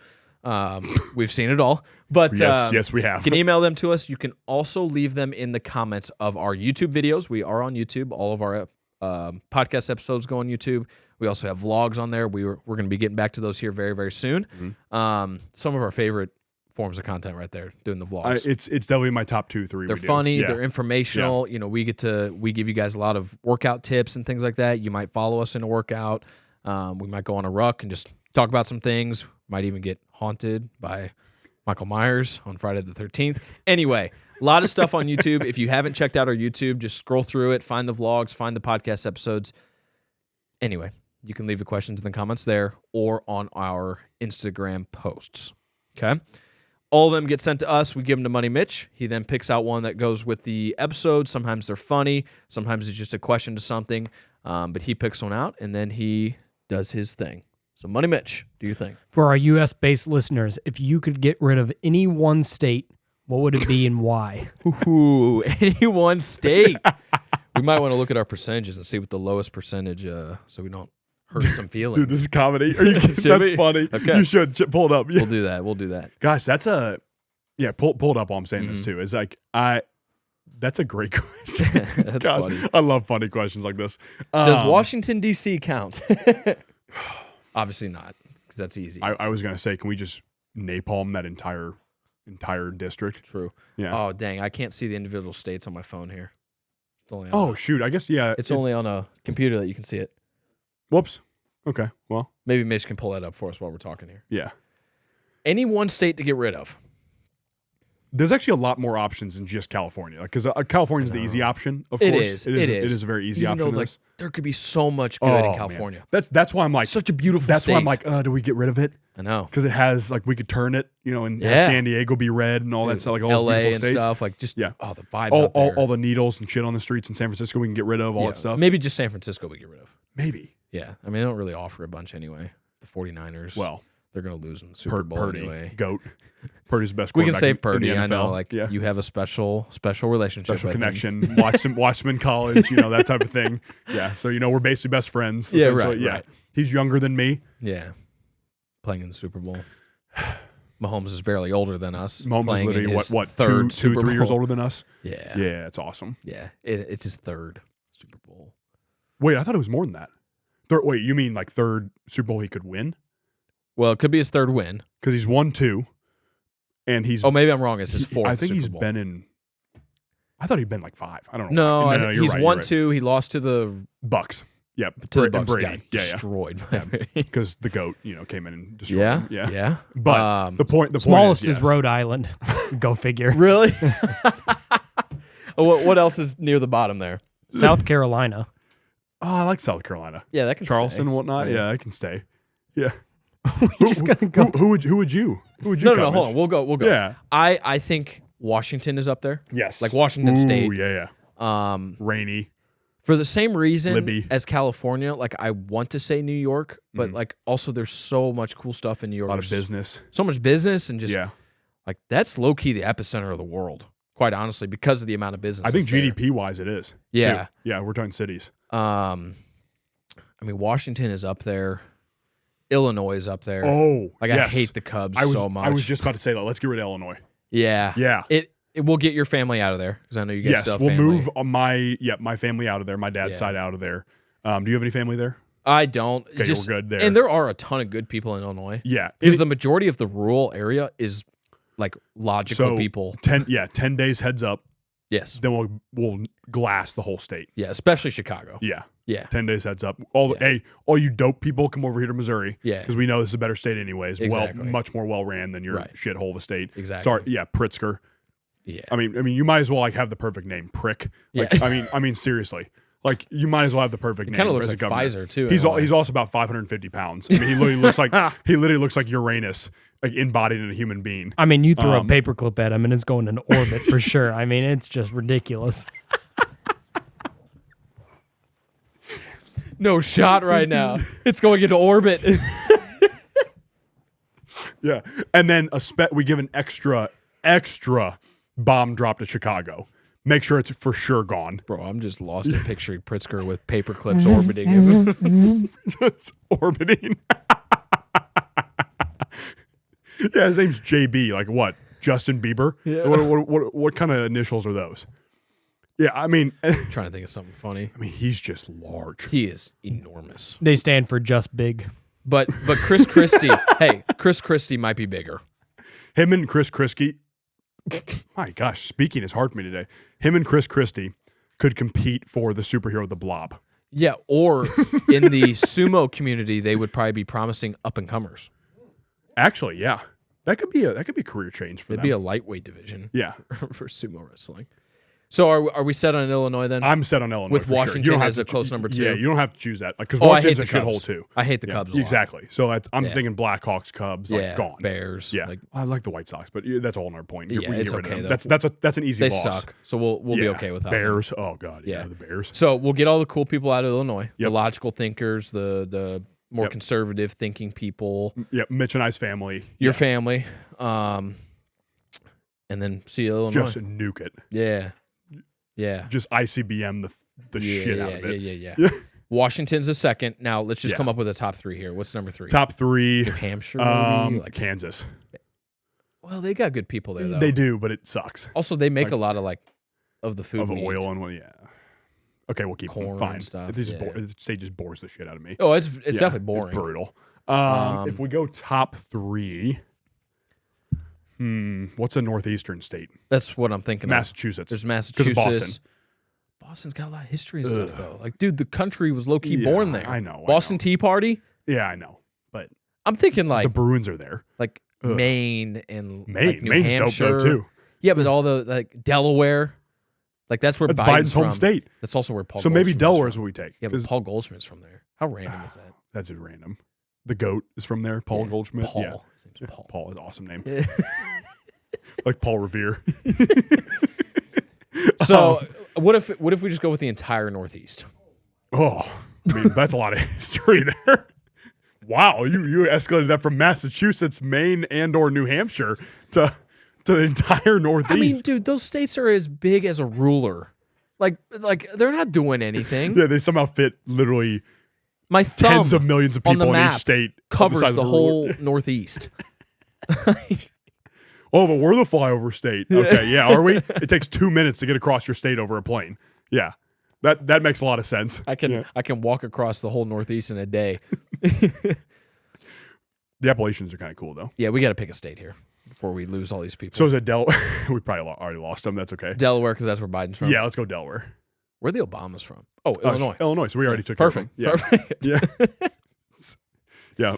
We've seen it all. But yes, we have. You can email them to us. You can also leave them in the comments of our YouTube videos. We are on YouTube. All of our podcast episodes go on YouTube. We also have vlogs on there. We're going to be getting back to those here very, very soon. Mm-hmm. Some of our favorite forms of content right there, doing the vlogs. It's definitely my top 2-3. They're funny. They're informational. You know, we give you guys a lot of workout tips and things like that. You might follow us in a workout. We might go on a ruck and just talk about some things. Might even get haunted by Michael Myers on Friday the 13th. Anyway, a lot of stuff on YouTube. If you haven't checked out our YouTube, just scroll through it, find the vlogs, find the podcast episodes. Anyway, you can leave the questions in the comments there or on our Instagram posts. Okay? All of them get sent to us. We give them to Money Mitch. He then picks out one that goes with the episode. Sometimes they're funny. Sometimes it's just a question to something. But he picks one out, and then he does his thing. So, Money Mitch, do your thing. For our U.S.-based listeners, if you could get rid of any one state, what would it be and why? Ooh, any one state. We might want to look at our percentages and see what the lowest percentage, so we don't hurt some feelings. Dude, this is comedy. Are you kidding? That's funny. Okay. You should pull it up. Yes. We'll do that. Gosh, that's a pull it up while I'm saying this too. It's like that's a great question. That's Gosh, funny. I love funny questions like this. Does Washington D.C. count? Obviously not, because that's easy. I was gonna say, can we just napalm that entire district? True. Yeah. Oh dang, I can't see the individual states on my phone here. It's only on Oh shoot, I guess it's only on a computer that you can see it. Whoops. Okay. Well. Maybe Mitch can pull that up for us while we're talking here. Yeah. Any one state to get rid of. There's actually a lot more options than just California, because California's the easy option. Of It course, is. It is a very easy Even option. though, for this. there could be so much good in California. Man. That's why I'm like Such a beautiful That's state. why I'm like, do we get rid of it? I know. Because it has we could turn it, and have Yeah. San Diego be red and all that stuff, like all LA those beautiful and states. stuff, like just Yeah. the vibes out there. All the needles and shit on the streets in San Francisco, we can get rid of all that stuff. Maybe just San Francisco we get rid of. Maybe. Yeah. I mean, they don't really offer a bunch anyway. The 49ers. Well, they're going to lose in the Super Bowl Purdy, anyway. GOAT. Purdy's the best We can quarterback save in Purdy. the I know, NFL. you have a special relationship Special with him. connection. Watch him in college, that type of thing. Yeah. So, we're basically best friends. Yeah, essentially. right, Yeah. right. He's younger than me. Yeah. Playing in the Super Bowl. Mahomes is barely older than us. Mahomes is playing in literally his what, third two, Super 3 years Bowl. older than us? Yeah. Yeah, it's awesome. Yeah. It's his third Super Bowl. Wait, I thought it was more than that. Wait, you mean third Super Bowl he could win? Well, it could be his third win. Because he's won 2, and he's. Oh, maybe I'm wrong. It's his fourth. I think Super he's Bowl. been in. I thought he'd been 5. I don't know. No, you're he's right, won you're right. 2. He lost to the Bucks. Yep. to the And Bucks. Brady. Got Yeah, destroyed. Because the GOAT, came in and destroyed Yeah. him. Yeah. But the point Smallest is, is Rhode Island. Go figure. Really? What else is near the bottom there? South Carolina. Oh, I like South Carolina. Yeah, that can Charleston stay. and whatnot. Oh, yeah. Yeah, I can stay. Yeah. We're just gonna go. Who would you? Who would you? No, cut, hold on. Mitch? We'll go. Yeah. I think Washington is up there. Yes. Like Washington Ooh, State. Yeah. Rainy. For the same reason Libby. as California, like I want to say New York, but like also there's so much cool stuff in New York. A lot of business. So much business and just Yeah. like that's low key the epicenter of the world, quite honestly, because of the amount of business. I think that's there. GDP wise it is. Yeah. Too. Yeah, we're talking cities. I mean Washington is up there. Illinois is up there. Oh, Like yes. I hate the Cubs so much. I was just about to say that. Let's get rid of Illinois. Yeah. Yeah. It will get your family out of there because I know you guys still Yes, have we'll family. move my family out of there, my dad's Yeah. side out of there. Do you have any family there? I don't. Okay, just, we're good there. And there are a ton of good people in Illinois. Yeah. Because the majority of the rural area is like logical so people. 10 days heads up, Yes. then we'll glass the whole state. Yeah, especially Chicago. Yeah. Yeah. 10 days heads up. All you dope people come over here to Missouri. Yeah. Because we know this is a better state anyways. Exactly. Much more well ran than your Right. shithole of a state. Exactly. Sorry, yeah, Pritzker. Yeah. I mean, you might as well have the perfect name, Prick. Like, Yeah. I mean, seriously. Like, you might as well have the perfect name. Kind of looks as a like governor. Pfizer too. He's in a way. he's also about 550 pounds. I mean, he literally looks like Uranus, like embodied in a human being. I mean, you throw a paperclip at him and it's going in orbit for sure. I mean, it's just ridiculous. no shot right now. It's going into orbit. Yeah, and then we give an extra bomb drop to Chicago make sure it's for sure gone. Bro, I'm just lost in picturing Pritzker with paper clips orbiting him. Just orbiting. Yeah, his name's JB. Like what? Justin Bieber? Yeah. What kind of initials are those? Yeah, I mean, Trying to think of something funny. he's just large. He is enormous. They stand for just big. But Chris Christie, hey, Chris Christie might be bigger. Him and Chris Christie. My gosh, speaking is hard for me today. Him and Chris Christie could compete for the superhero, the Blob. Yeah, or in the sumo community, they would probably be promising up and comers. Actually, yeah, that could be a career change for It'd them. be a lightweight division. Yeah, For sumo wrestling. So are we set on Illinois then? I'm set on Illinois With for sure. Washington You don't have as to a close number 2? Yeah, you don't have to choose that because I hate Washington's the a Cubs. shithole too. I hate the Cubs a lot. Exactly. So I'm Yeah. thinking Blackhawks, Cubs, like gone. Bears. Yeah, Like, I like the White Sox, but that's a whole nother point. We Yeah, can it's get rid of okay, them. though. That's an easy they loss. suck. So we'll be Yeah. okay with that. Bears. Oh god, yeah, Yeah. the Bears. So we'll get all the cool people out of Illinois, the Yep. logical thinkers, the more Yep. conservative thinking people, Yeah, Mitch and I's family. your Yeah. family, and then see Illinois. Just nuke it. Yeah. Just ICBM the shit out of it. Yeah. Washington's a second. Now let's just Yeah. come up with a top 3 here. What's number 3? Top 3. New Hampshire, maybe? Kansas. Well, they got good people there, though. They do, but it sucks. Also, they make a lot of the food Of we eat. oil and well, yeah. Okay, we'll keep Corn them. and Fine. stuff, This yeah. the state just bores the shit out of me. Oh, it's Yeah, definitely boring. It's brutal. Um, If we go top 3, what's a northeastern state? That's what I'm thinking. Massachusetts. There's 'Cause Massachusetts. of Boston. Boston's got a lot of history and stuff, though. Like, dude, the country was low key Yeah, born there. I know. Boston Tea Party. Yeah, I know. But I'm thinking the Bruins are there. like Ugh. Maine and like Maine. New Maine's Hampshire. dope though too. Yeah, but all the like Delaware, like that's where That's Biden's Biden's home from. state. That's also where Paul. So maybe Goldschmidt's Delaware is from. what we take. Yeah, but 'cause Paul Goldschmidt's from there. How random is that? that's random. The goat is from there. Paul Yeah, Goldschmidt. Paul. Yeah. His name's Paul. Paul is an awesome name. Yeah. Like Paul Revere. So what if we just go with the entire Northeast? Oh, I mean, that's a lot of history there. Wow, you escalated that from Massachusetts, Maine, and or New Hampshire to the entire Northeast. I mean, dude, those states are as big as a ruler. Like they're not doing anything. yeah, they somehow fit literally My thumb tens of millions of on the people in map each state. covers size of the a whole ruler. Northeast. Oh, but we're the flyover state. Okay, yeah, are we? It takes 2 minutes to get across your state over a plane. Yeah, that makes a lot of sense. I can Yeah. I can walk across the whole Northeast in a day. The Appalachians are kind of cool though. Yeah, we got to pick a state here before we lose all these people. So is it Delaware? We probably already lost them. That's okay. Delaware, because that's where Biden's from. Yeah, let's go Delaware. Where are the Obamas from? Oh, Illinois. Illinois. So we already took Perfect. care of them. Yeah. Perfect. Yeah.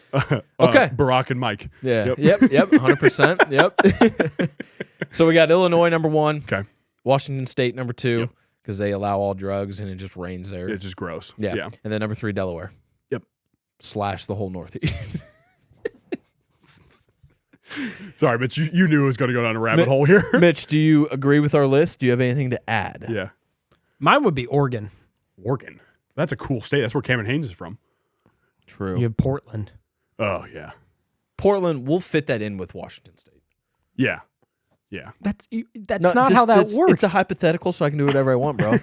Okay. Barack and Mike. Yeah. Yep. Yep. 100%. Yep. So we got Illinois number 1. Okay. Washington State number 2, Yep. because they allow all drugs and it just rains there. It's just gross. Yeah. Yeah. And then number 3, Delaware. Yep. / the whole Northeast. Sorry, but you knew it was going to go down a rabbit hole here. Mitch, do you agree with our list? Do you have anything to add? Yeah. Mine would be Oregon. Oregon. That's a cool state. That's where Cameron Haynes is from. True. You have Portland. Oh, yeah. Portland, we'll fit that in with Washington State. Yeah. Yeah. That's No, not just- how that it's- works. It's a hypothetical, so I can do whatever I want, bro.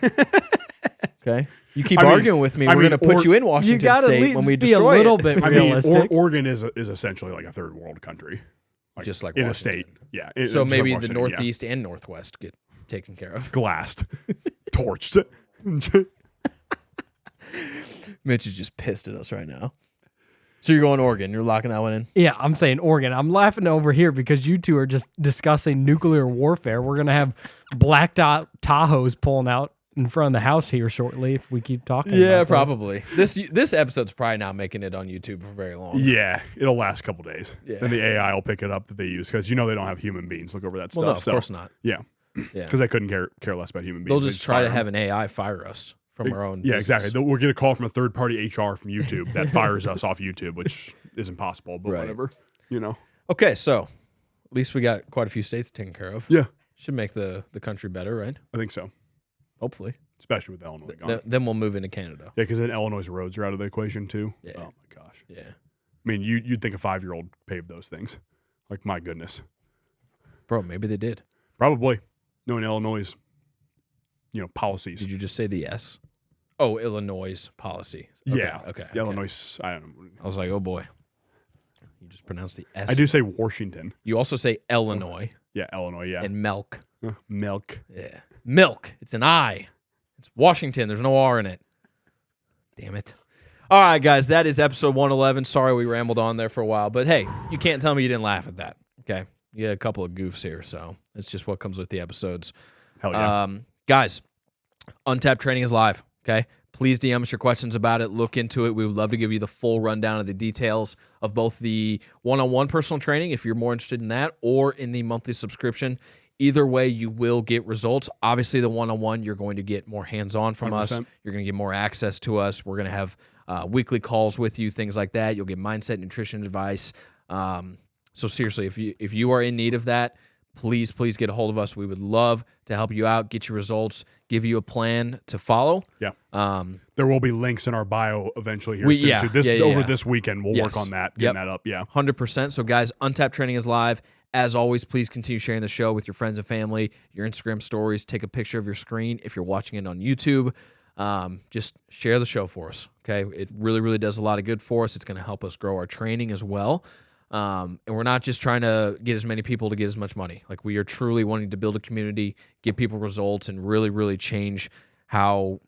Okay? You keep I mean- arguing with me. I We're mean, going to put you in you Washington got to State when we be a destroy little it. bit I mean, realistic. Oregon is essentially like a third world country. Like Just like in Washington. a state. Yeah. So just maybe like the Washington, yeah. Northeast and Northwest get taken care of. Glassed. Torched. Mitch is just pissed at us right now. So you're going Oregon. You're locking that one in? Yeah, I'm saying Oregon. I'm laughing over here because you two are just discussing nuclear warfare. We're going to have blacked out Tahoes pulling out in front of the house here shortly if we keep talking Yeah, about this. probably. This episode's probably not making it on YouTube for very long. Yeah. It'll last a couple days. Yeah. Then the AI will pick it up that they use because they don't have human beings look over that Well, stuff. no, of course not. Yeah. Yeah. Because they couldn't care less about human beings. They'll They just try to fire 'em. have an AI fire us from our own Yeah, business. exactly. We'll get a call from a third party HR from YouTube that fires us off YouTube, which isn't possible, but Right. whatever. Okay, so at least we got quite a few states taken care of. Yeah, Should make the country better, right? I think so. Hopefully. Especially with Illinois gone. Then we'll move into Canada. Yeah, because then Illinois' roads are out of the equation too. Yeah. Oh my gosh. Yeah. I mean, you'd think a 5-year-old paved those things. Like, my goodness. Bro, maybe they did. Probably. Knowing Illinois' policies. Did you just say the S? Oh, Illinois policy. Okay, Yeah. Okay. Illinois. I don't know. I was like, oh boy. You just pronounced the S. I do say Washington. You also say Illinois Yeah, Illinois. Yeah. and milk. Milk. Yeah. Milk. It's an I. It's Washington. There's no R in it. Damn it. All right, guys. That is episode 111. Sorry we rambled on there for a while. But hey, you can't tell me you didn't laugh at that. Okay. You had a couple of goofs here. So it's just what comes with the episodes. Hell yeah. Guys, Untapped Training is live. Okay. Please DM us your questions about it. Look into it. We would love to give you the full rundown of the details of both the one-on-one personal training, if you're more interested in that, or in the monthly subscription. Either way, you will get results. Obviously, the one-on-one, you're going to get more hands-on from 100%. us. You're going to get more access to us. We're going to have weekly calls with you, things like that. You'll get mindset, nutrition advice. So seriously, if you are in need of that, please get a hold of us. We would love to help you out, get you results, give you a plan to follow. Yeah. There will be links in our bio eventually here soon too. This weekend, we'll work on that, getting that up. Yeah. 100%. So guys, Untapped Training is live. As always, please continue sharing the show with your friends and family, your Instagram stories. Take a picture of your screen if you're watching it on YouTube. Just share the show for us, okay? It really, really does a lot of good for us. It's going to help us grow our training as well. And we're not just trying to get as many people to get as much money. Like, we are truly wanting to build a community, give people results, and really, really change how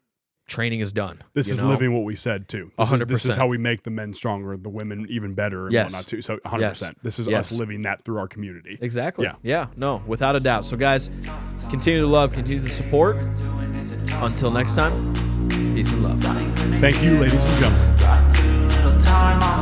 training is done. This is living what we said too. This 100%. This is how we make the men stronger, the women even better, and whatnot too. So 100%. This is us living that through our community. Exactly. Yeah. No, without a doubt. So guys, continue to love, continue to support. Until next time, peace and love. Thank you, ladies and gentlemen.